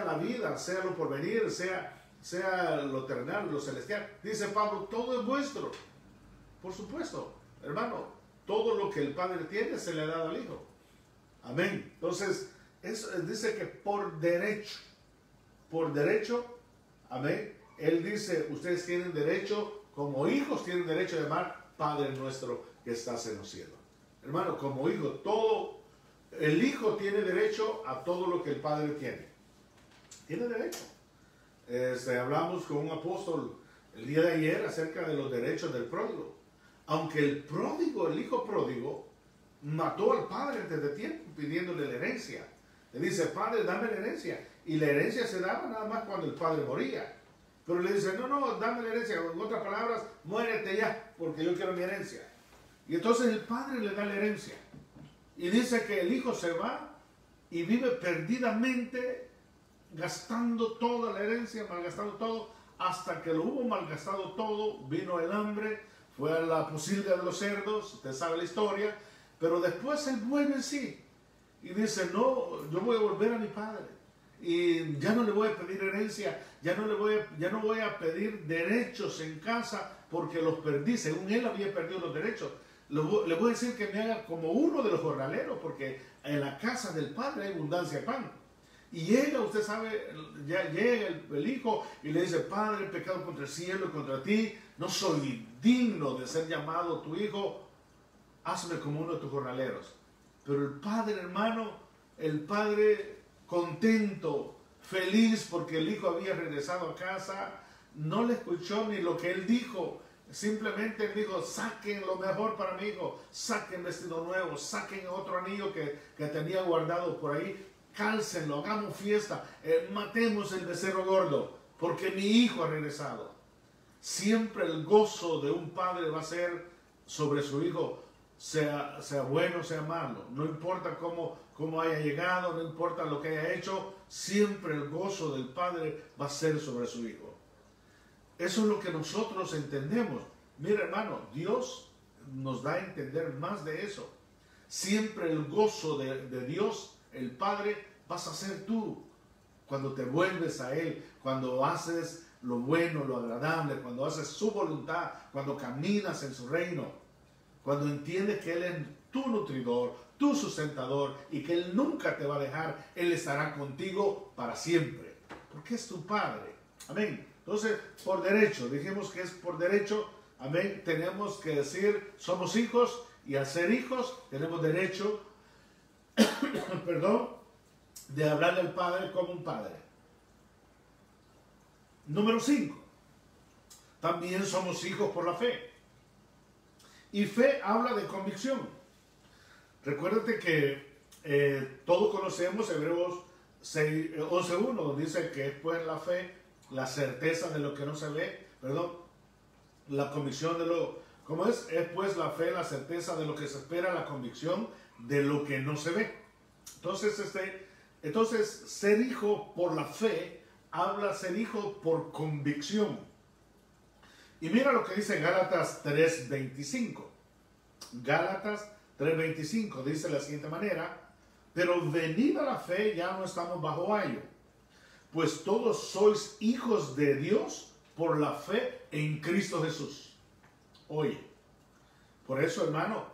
la vida, sea lo porvenir, sea lo terrenal, lo celestial. Dice Pablo, todo es vuestro. Por supuesto, hermano, todo lo que el Padre tiene se le ha dado al Hijo. Amén. Entonces, dice que por derecho, amén. Él dice, ustedes tienen derecho, como hijos tienen derecho a llamar Padre nuestro que estás en los cielos. Hermano, como hijo, el hijo tiene derecho a todo lo que el Padre tiene. Tiene derecho. Hablamos con un apóstol el día de ayer acerca de los derechos del pródigo. Aunque el hijo pródigo, mató al padre antes de tiempo pidiéndole la herencia. Le dice, Padre, dame la herencia. Y la herencia se daba nada más cuando el padre moría. Pero le dice, no, dame la herencia. En otras palabras, muérete ya, porque yo quiero mi herencia. Y entonces el padre le da la herencia. Y dice que el hijo se va y vive perdidamente, gastando toda la herencia, malgastando todo, hasta que lo hubo malgastado todo, vino el hambre, fue a la posilga de los cerdos, usted sabe la historia, pero después él vuelve en sí y dice, no, yo voy a volver a mi padre y ya no le voy a pedir herencia, ya no voy a pedir derechos en casa porque los perdí, según él había perdido los derechos. Le voy a decir que me haga como uno de los jornaleros, porque en la casa del padre hay abundancia de pan. Y llega, usted sabe, ya llega el hijo y le dice, Padre, he pecado contra el cielo y contra ti, no soy digno de ser llamado tu hijo, hazme como uno de tus jornaleros. Pero el padre, hermano, el padre contento, feliz porque el hijo había regresado a casa, no le escuchó ni lo que él dijo, simplemente dijo, saquen lo mejor para mi hijo, saquen vestido nuevo, saquen otro anillo que tenía guardado por ahí, cálcenlo, hagamos fiesta, matemos el becerro gordo, porque mi hijo ha regresado. Siempre el gozo de un padre va a ser sobre su hijo, sea bueno, sea malo. No importa cómo haya llegado, no importa lo que haya hecho, siempre el gozo del padre va a ser sobre su hijo. Eso es lo que nosotros entendemos. Mira, hermano, Dios nos da a entender más de eso. Siempre el gozo de Dios, el Padre, vas a ser tú. Cuando te vuelves a Él, cuando haces lo bueno, lo agradable, cuando haces su voluntad, cuando caminas en su reino, cuando entiendes que Él es tu nutridor, tu sustentador y que Él nunca te va a dejar, Él estará contigo para siempre, porque es tu Padre. Amén. Entonces, por derecho, dijimos que es por derecho, amén, tenemos que decir, somos hijos, y al ser hijos, tenemos derecho, perdón, de hablarle al Padre como un Padre. Número 5, también somos hijos por la fe. Y fe habla de convicción. Recuérdate que todos conocemos Hebreos 11:1, donde dice que es pues la fe, la certeza de lo que no se ve, perdón, la convicción de lo, ¿cómo es? Es pues la fe, la certeza de lo que se espera, la convicción de lo que no se ve. Entonces, ser hijo por la fe habla ser hijo por convicción. Y mira lo que dice Gálatas 3:25. Gálatas 3:25 dice de la siguiente manera: pero venida la fe ya no estamos bajo ayo, pues todos sois hijos de Dios por la fe en Cristo Jesús. Oye, por eso, hermano,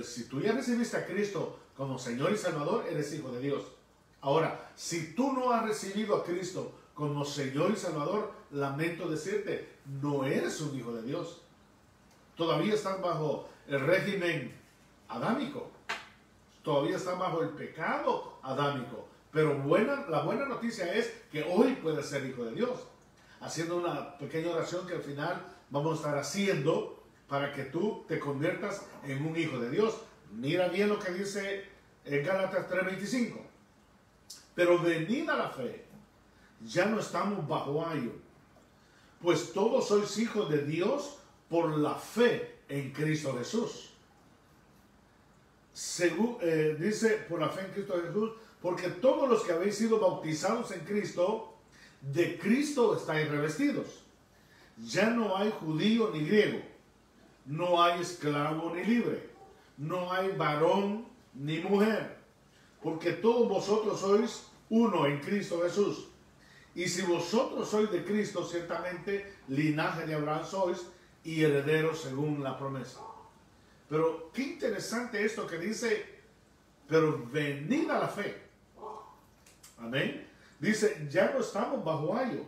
si tú ya recibiste a Cristo como Señor y Salvador, eres hijo de Dios. Ahora, si tú no has recibido a Cristo como Señor y Salvador, lamento decirte, no eres un hijo de Dios. Todavía estás bajo el régimen adámico. Todavía estás bajo el pecado adámico. Pero la buena noticia es que hoy puedes ser hijo de Dios. Haciendo una pequeña oración que al final vamos a estar haciendo para que tú te conviertas en un hijo de Dios. Mira bien lo que dice en Gálatas 3:25. Pero venida la fe, ya no estamos bajo ayo, pues todos sois hijos de Dios por la fe en Cristo Jesús. Dice por la fe en Cristo Jesús, porque todos los que habéis sido bautizados en Cristo, de Cristo estáis revestidos. Ya no hay judío ni griego, no hay esclavo ni libre, no hay varón ni mujer, porque todos vosotros sois uno en Cristo Jesús. Y si vosotros sois de Cristo, ciertamente linaje de Abraham sois y herederos según la promesa. Pero qué interesante esto que dice, pero venida la fe. Amén. Dice, ya no estamos bajo ayo,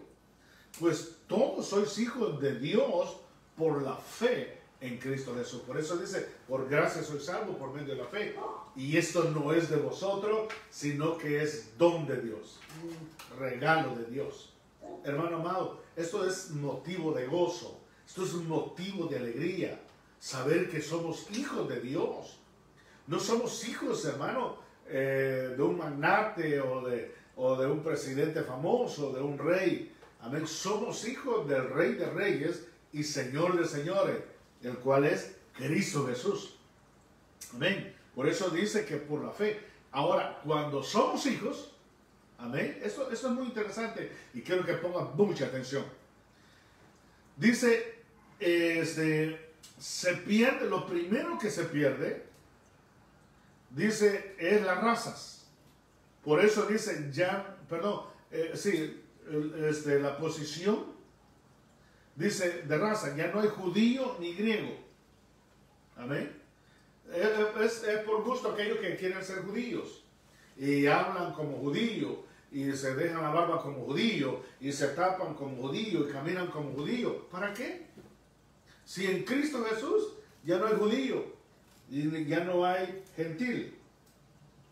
pues todos sois hijos de Dios por la fe en Cristo Jesús. Por eso dice, por gracia sois salvos por medio de la fe. Y esto no es de vosotros, sino que es don de Dios, regalo de Dios. Hermano amado, esto es motivo de gozo, esto es un motivo de alegría, saber que somos hijos de Dios. No somos hijos, hermano, de un magnate o de un presidente famoso, de un rey. Amén. Somos hijos del Rey de Reyes y Señor de Señores, el cual es Cristo Jesús. Amén. Por eso dice que por la fe. Ahora, cuando somos hijos, amén, esto es muy interesante y quiero que pongan mucha atención. Dice, se pierde, lo primero que se pierde, dice, es las razas. Por eso dice, la posición, dice, de raza, ya no hay judío ni griego. Amén. Es por gusto aquellos que quieren ser judíos y hablan como judíos y se dejan la barba como judío y se tapan como judío y caminan como judío. ¿Para qué? Si en Cristo Jesús ya no hay judío y ya no hay gentil.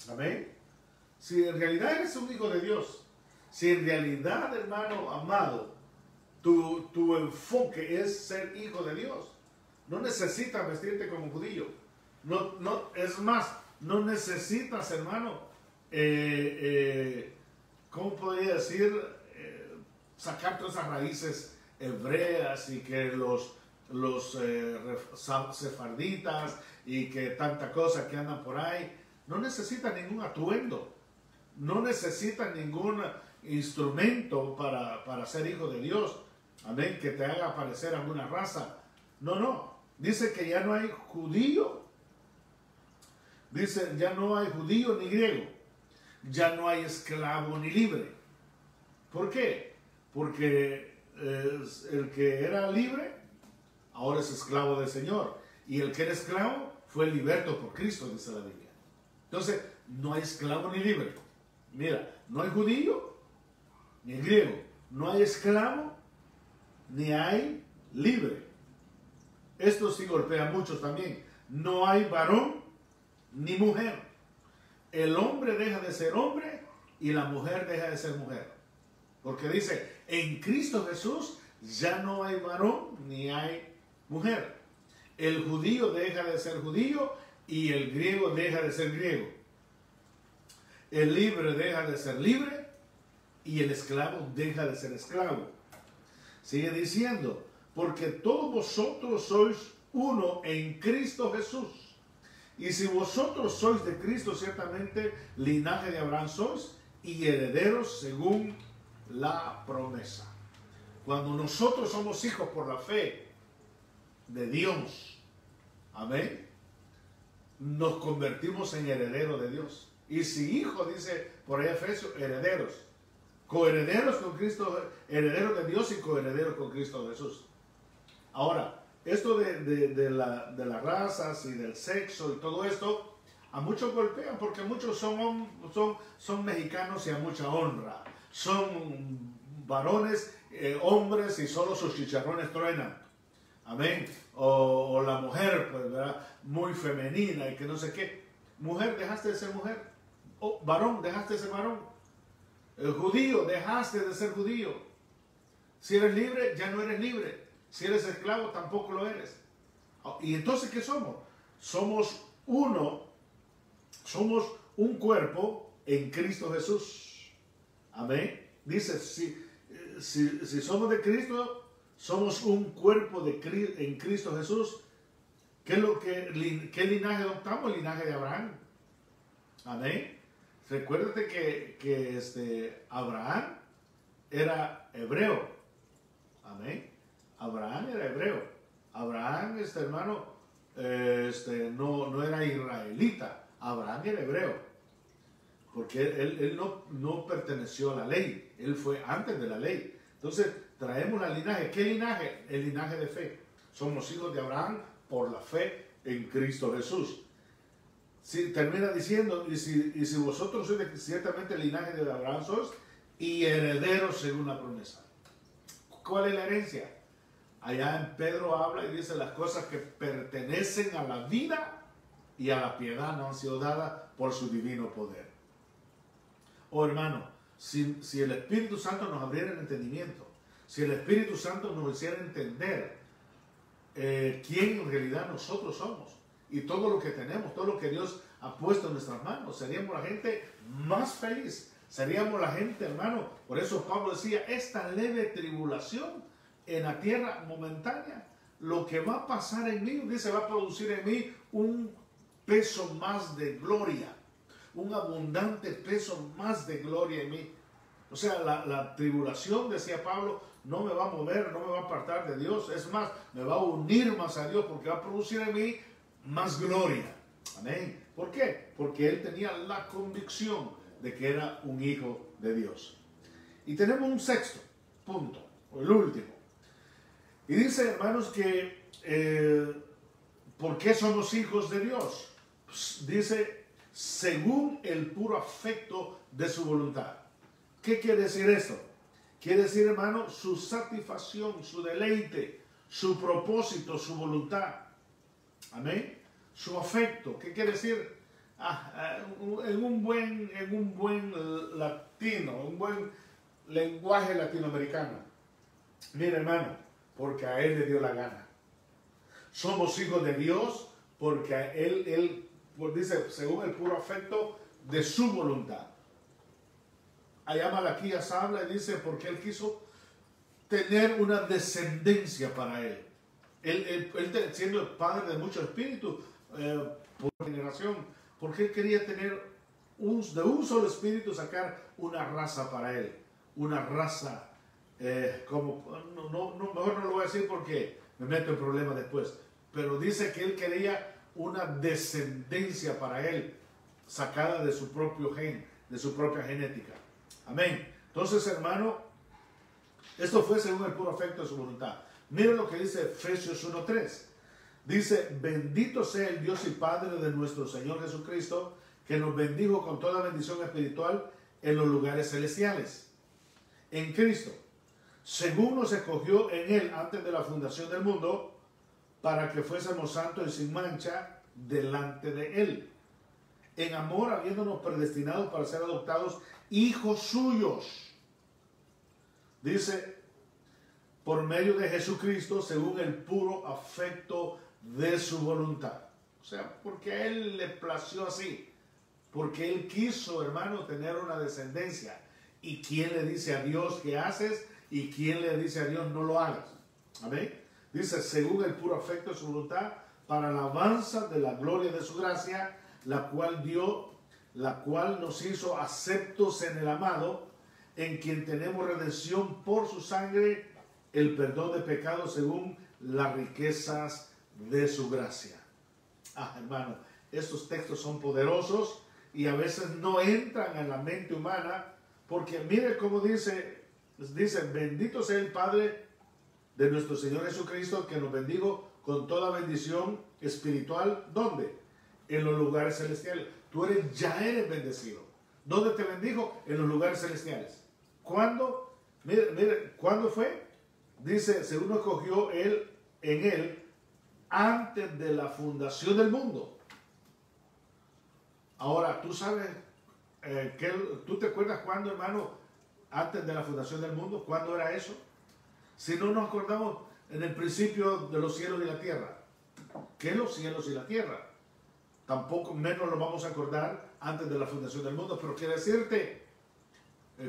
Amén. Si en realidad eres un hijo de Dios, si en realidad, hermano amado, tu enfoque es ser hijo de Dios, no necesitas vestirte como judío. No, es más, no necesitas, hermano, ¿cómo podría decir? Sacar todas esas raíces hebreas y que los sefarditas y que tanta cosa que andan por ahí. No necesitan ningún atuendo, no necesitan ningún instrumento para ser hijo de Dios. Amén, que te haga parecer a alguna raza. No. Dice que ya no hay judío. Dice, ya no hay judío ni griego, ya no hay esclavo ni libre. ¿Por qué? Porque el que era libre, ahora es esclavo del Señor. Y el que era esclavo fue liberto por Cristo, dice la Biblia. Entonces, no hay esclavo ni libre. Mira, no hay judío ni griego, no hay esclavo ni hay libre. Esto sí golpea a muchos también. No hay varón ni mujer. El hombre deja de ser hombre y la mujer deja de ser mujer. Porque dice, en Cristo Jesús ya no hay varón ni hay mujer. El judío deja de ser judío y el griego deja de ser griego. El libre deja de ser libre y el esclavo deja de ser esclavo. Sigue diciendo, porque todos vosotros sois uno en Cristo Jesús. Y si vosotros sois de Cristo, ciertamente linaje de Abraham sois y herederos según la promesa. Cuando nosotros somos hijos por la fe de Dios, amén, nos convertimos en herederos de Dios. Y si hijos, dice por ahí Efesios, herederos, coherederos con Cristo, herederos de Dios y coherederos con Cristo Jesús. Ahora, esto de las razas y del sexo y todo esto, a muchos golpean porque muchos son mexicanos y a mucha honra. Son varones, hombres y solo sus chicharrones truenan. Amén. O la mujer, pues, ¿verdad? Muy femenina y que no sé qué. Mujer, dejaste de ser mujer. Varón, dejaste de ser varón. Judío, dejaste de ser judío. Si eres libre, ya no eres libre. Si eres esclavo, tampoco lo eres. ¿Y entonces qué somos? Somos uno, somos un cuerpo en Cristo Jesús. Amén. Dice, si somos de Cristo, somos un cuerpo en Cristo Jesús. ¿Qué linaje adoptamos? El linaje de Abraham. Amén. Recuérdate que Abraham era hebreo. Amén. Abraham era hebreo. Abraham, hermano, no era israelita. Abraham era hebreo. Porque él no perteneció a la ley. Él fue antes de la ley. Entonces, traemos el linaje. ¿Qué linaje? El linaje de fe. Somos hijos de Abraham por la fe en Cristo Jesús. Termina diciendo, y si vosotros sois ciertamente el linaje de Abraham sois, y herederos según la promesa. ¿Cuál es la herencia? Allá en Pedro habla y dice las cosas que pertenecen a la vida y a la piedad no han sido dadas por su divino poder. Oh hermano, si el Espíritu Santo nos abriera el entendimiento, si el Espíritu Santo nos hiciera entender quién en realidad nosotros somos y todo lo que tenemos, todo lo que Dios ha puesto en nuestras manos, seríamos la gente más feliz, seríamos la gente, hermano. Por eso Pablo decía, esta leve tribulación en la tierra momentánea, lo que va a pasar en mí, dice, va a producir en mí un peso más de gloria, un abundante peso más de gloria en mí. O sea, la tribulación, decía Pablo, no me va a mover, no me va a apartar de Dios. Es más, me va a unir más a Dios porque va a producir en mí más gloria. Amén. ¿Por qué? Porque él tenía la convicción de que era un hijo de Dios. Y tenemos un sexto punto, o el último. Y dice, hermanos, que ¿por qué somos hijos de Dios? Pues dice, según el puro afecto de su voluntad. ¿Qué quiere decir esto? Quiere decir, hermano, su satisfacción, su deleite, su propósito, su voluntad. Amén. Su afecto. ¿Qué quiere decir? En un buen latino, un buen lenguaje latinoamericano. Mira, hermano, porque a él le dio la gana. Somos hijos de Dios porque a él dice, según el puro afecto de su voluntad. Allá Malaquías habla y dice, porque él quiso tener una descendencia para él. Él siendo el padre de muchos espíritus por generación, porque él quería tener de un solo espíritu sacar una raza para él. Una raza, mejor no lo voy a decir porque me meto en problemas después. Pero dice que él quería una descendencia para él, sacada de su propio gen, de su propia genética. Amén. Entonces, hermano, esto fue según el puro afecto de su voluntad. Miren lo que dice Efesios 1:3. Dice, bendito sea el Dios y Padre de nuestro Señor Jesucristo, que nos bendijo con toda bendición espiritual en los lugares celestiales. En Cristo, según nos escogió en Él antes de la fundación del mundo, para que fuésemos santos y sin mancha delante de Él. En amor, habiéndonos predestinados para ser adoptados hijos suyos. Dice, por medio de Jesucristo, según el puro afecto de su voluntad. sea, porque a Él le plació así. Porque Él quiso, hermano, tener una descendencia. ¿Y quién le dice a Dios qué haces? ¿Y quién le dice a Dios no lo hagas? Amén. Dice, según el puro afecto de su voluntad, para la alabanza de la gloria de su gracia, la cual nos hizo aceptos en el amado, en quien tenemos redención por su sangre, el perdón de pecados según las riquezas de su gracia. Hermano, estos textos son poderosos y a veces no entran en la mente humana, porque mire cómo dice, bendito sea el Padre de nuestro Señor Jesucristo, que nos bendijo con toda bendición espiritual. ¿Dónde? En los lugares celestiales. Tú ya eres bendecido. ¿Dónde te bendijo? En los lugares celestiales. ¿Cuándo? Mire, ¿cuándo fue? Dice, según nos escogió en Él, antes de la fundación del mundo. Ahora, tú sabes, ¿tú te acuerdas cuándo, hermano, antes de la fundación del mundo? ¿Cuándo era eso? Si no nos acordamos, en el principio de los cielos y la tierra. ¿Qué es los cielos y la tierra? Tampoco menos lo vamos a acordar antes de la fundación del mundo, pero quiero decirte,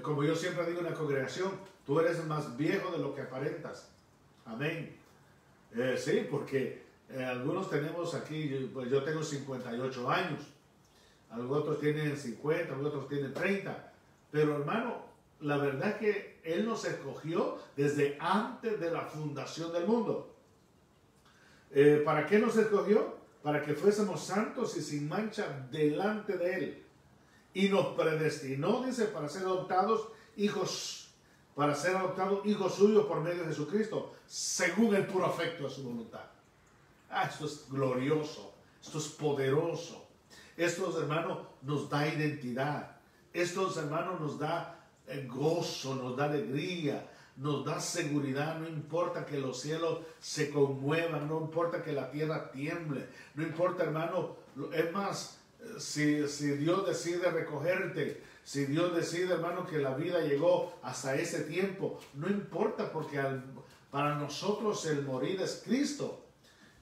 como yo siempre digo en la congregación, tú eres más viejo de lo que aparentas. Amén. Sí, porque algunos tenemos aquí, pues yo tengo 58 años, algunos otros tienen 50, algunos otros tienen 30, pero hermano, la verdad es que Él nos escogió desde antes de la fundación del mundo. ¿Para qué nos escogió? Para que fuésemos santos y sin mancha delante de Él. Y nos predestinó, dice, para ser adoptados hijos suyos por medio de Jesucristo, según el puro afecto de su voluntad. Esto es glorioso, esto es poderoso. Esto, hermanos, nos da identidad. Esto, hermanos, nos da gozo, nos da alegría, nos da seguridad. No importa que los cielos se conmuevan, no importa que la tierra tiemble, no importa, hermano. Es más, si Dios decide recogerte, si Dios decide, hermano, que la vida llegó hasta ese tiempo, no importa, porque para nosotros el morir es Cristo.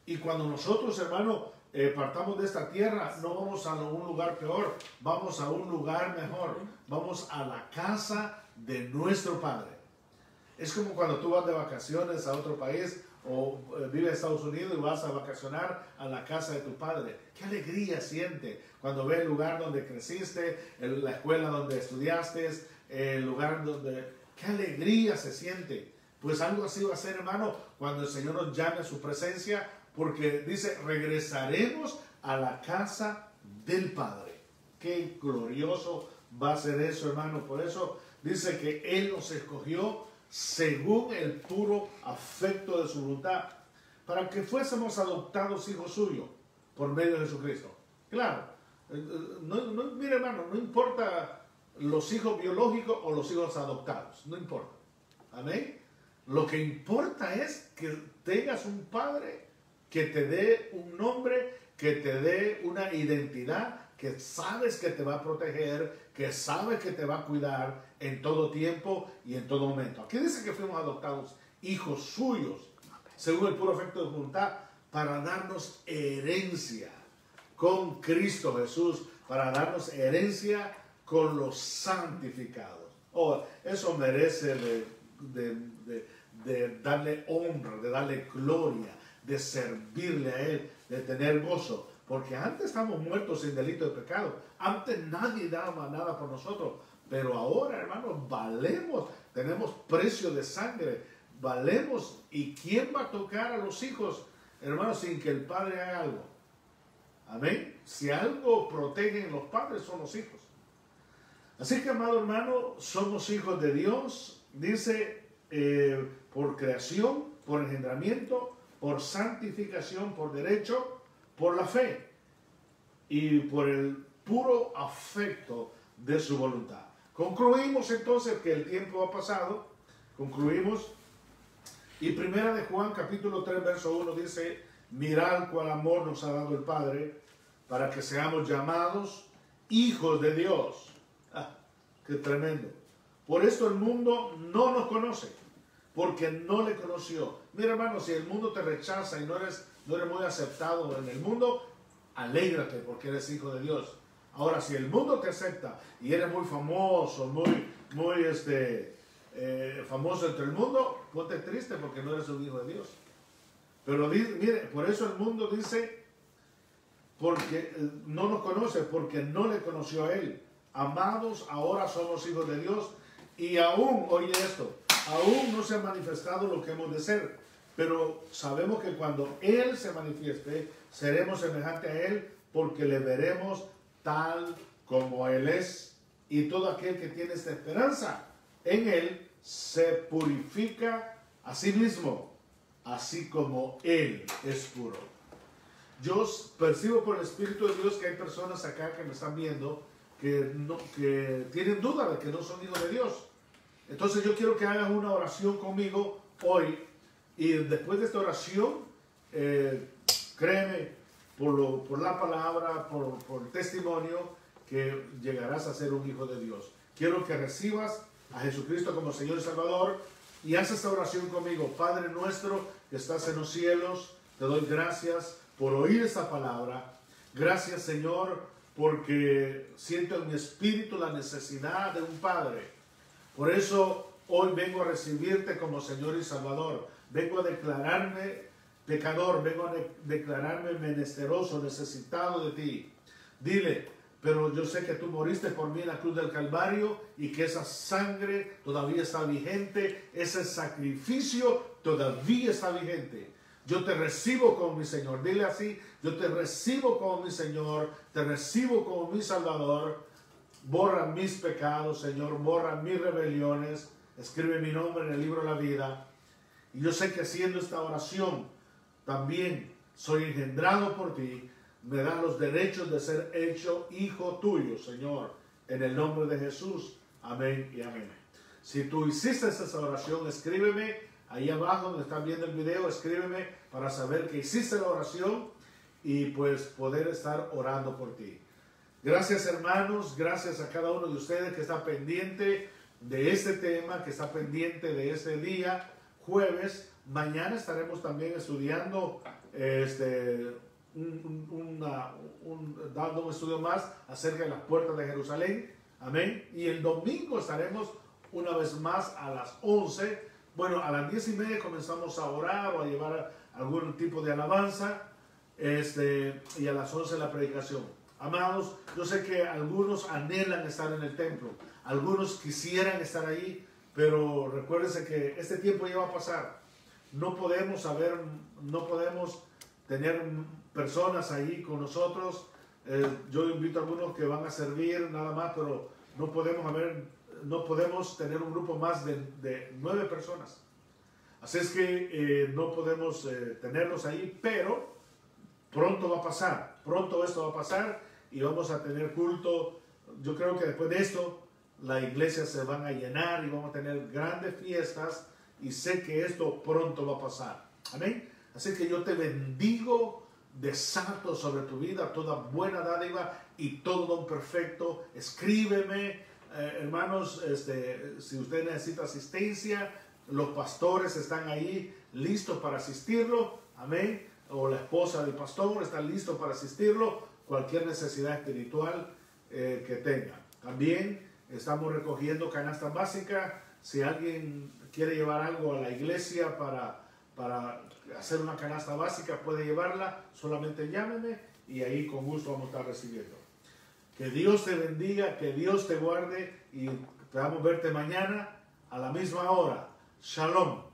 Y cuando nosotros, hermano, partamos de esta tierra, no vamos a un lugar peor, vamos a un lugar mejor, vamos a la casa de nuestro Padre. Es como cuando tú vas de vacaciones a otro país o vives en Estados Unidos y vas a vacacionar a la casa de tu padre. Qué alegría siente cuando ves el lugar donde creciste, la escuela donde estudiaste, el lugar donde... Qué alegría se siente. Pues algo así va a ser, hermano, cuando el Señor nos llame a su presencia, porque dice, regresaremos a la casa del Padre. Qué glorioso va a ser eso, hermano. Por eso dice que Él nos escogió según el puro afecto de su voluntad, para que fuésemos adoptados hijos suyos por medio de Jesucristo. Claro, mire, hermano, no importa los hijos biológicos o los hijos adoptados, no importa. Amén. Lo que importa es que tengas un padre que te dé un nombre, que te dé una identidad, que sabes que te va a proteger, que sabes que te va a cuidar en todo tiempo y en todo momento. Aquí dice que fuimos adoptados hijos suyos, según el puro afecto de voluntad, para darnos herencia con Cristo Jesús, para darnos herencia con los santificados. Eso merece de darle honra, de darle gloria, de servirle a Él, de tener gozo. Porque antes estamos muertos sin delito de pecado. Antes nadie daba nada por nosotros. Pero ahora, hermanos, valemos. Tenemos precio de sangre. Valemos. ¿Y quién va a tocar a los hijos, hermanos, sin que el padre haga algo? Amén. Si algo protegen los padres, son los hijos. Así que, amado hermano, somos hijos de Dios. Dice, por creación, por engendramiento, por santificación, por derecho, por la fe y por el puro afecto de su voluntad. Concluimos entonces que el tiempo ha pasado. Concluimos. Y primera de Juan, capítulo 3, verso 1 dice, mirad cuál amor nos ha dado el Padre para que seamos llamados hijos de Dios. Qué tremendo. Por esto el mundo no nos conoce, porque no le conoció. Mira, hermano, si el mundo te rechaza y no eres muy aceptado en el mundo, alégrate porque eres hijo de Dios. Ahora, si el mundo te acepta y eres muy famoso, muy famoso entre el mundo, ponte triste porque no eres un hijo de Dios. Pero mire, por eso el mundo dice, porque no nos conoce, porque no le conoció a Él. Amados, ahora somos hijos de Dios y aún, oye esto, aún no se ha manifestado lo que hemos de ser, pero sabemos que cuando Él se manifieste, seremos semejantes a Él porque le veremos tal como Él es. Y todo aquel que tiene esta esperanza en Él se purifica a sí mismo, así como Él es puro. Yo percibo por el Espíritu de Dios que hay personas acá que me están viendo que tienen duda de que no son hijos de Dios. Entonces yo quiero que hagas una oración conmigo hoy, y después de esta oración, créeme, por la palabra, por el testimonio, que llegarás a ser un hijo de Dios. Quiero que recibas a Jesucristo como Señor y Salvador y haz esta oración conmigo. Padre nuestro que estás en los cielos, te doy gracias por oír esta palabra. Gracias, Señor, porque siento en mi espíritu la necesidad de un Padre. Por eso hoy vengo a recibirte como Señor y Salvador. Vengo a declararme pecador, vengo a declararme menesteroso, necesitado de ti. Dile, pero yo sé que tú moriste por mí en la cruz del Calvario y que esa sangre todavía está vigente, ese sacrificio todavía está vigente. Yo te recibo como mi Señor. Dile así, yo te recibo como mi Señor, te recibo como mi Salvador. Borra mis pecados, Señor, borra mis rebeliones, escribe mi nombre en el libro de la vida. Y yo sé que haciendo esta oración, también soy engendrado por ti, me dan los derechos de ser hecho hijo tuyo, Señor, en el nombre de Jesús. Amén y amén. Si tú hiciste esta oración, escríbeme ahí abajo donde están viendo el video, escríbeme para saber que hiciste la oración y pues poder estar orando por ti. Gracias, hermanos, gracias a cada uno de ustedes que está pendiente de este tema, que está pendiente de este día, jueves. Mañana estaremos también estudiando dando un estudio más acerca de las puertas de Jerusalén. Amén. Y el domingo estaremos una vez más a las 11. Bueno, a las 10:30 comenzamos a orar o a llevar algún tipo de alabanza. Y a las 11 la predicación. Amados, yo sé que algunos anhelan estar en el templo. Algunos quisieran estar ahí, pero recuérdense que este tiempo ya va a pasar. No podemos tener personas ahí con nosotros. Yo invito a algunos que van a servir nada más, pero no podemos tener un grupo más de 9 personas. Así es que no podemos tenerlos ahí, pero pronto va a pasar. Pronto esto va a pasar y vamos a tener culto. Yo creo que después de esto la iglesia se van a llenar y vamos a tener grandes fiestas, y sé que esto pronto va a pasar. Amén. Así que yo te bendigo, desato sobre tu vida toda buena dádiva y todo don perfecto. Escríbeme, hermanos, si usted necesita asistencia, los pastores están ahí listos para asistirlo. Amén. O la esposa del pastor está listo para asistirlo. Cualquier necesidad espiritual que tenga. También estamos recogiendo canastas básicas. Si alguien quiere llevar algo a la iglesia para hacer una canasta básica, puede llevarla. Solamente llámeme y ahí con gusto vamos a estar recibiendo. Que Dios te bendiga, que Dios te guarde y esperamos verte mañana a la misma hora. Shalom.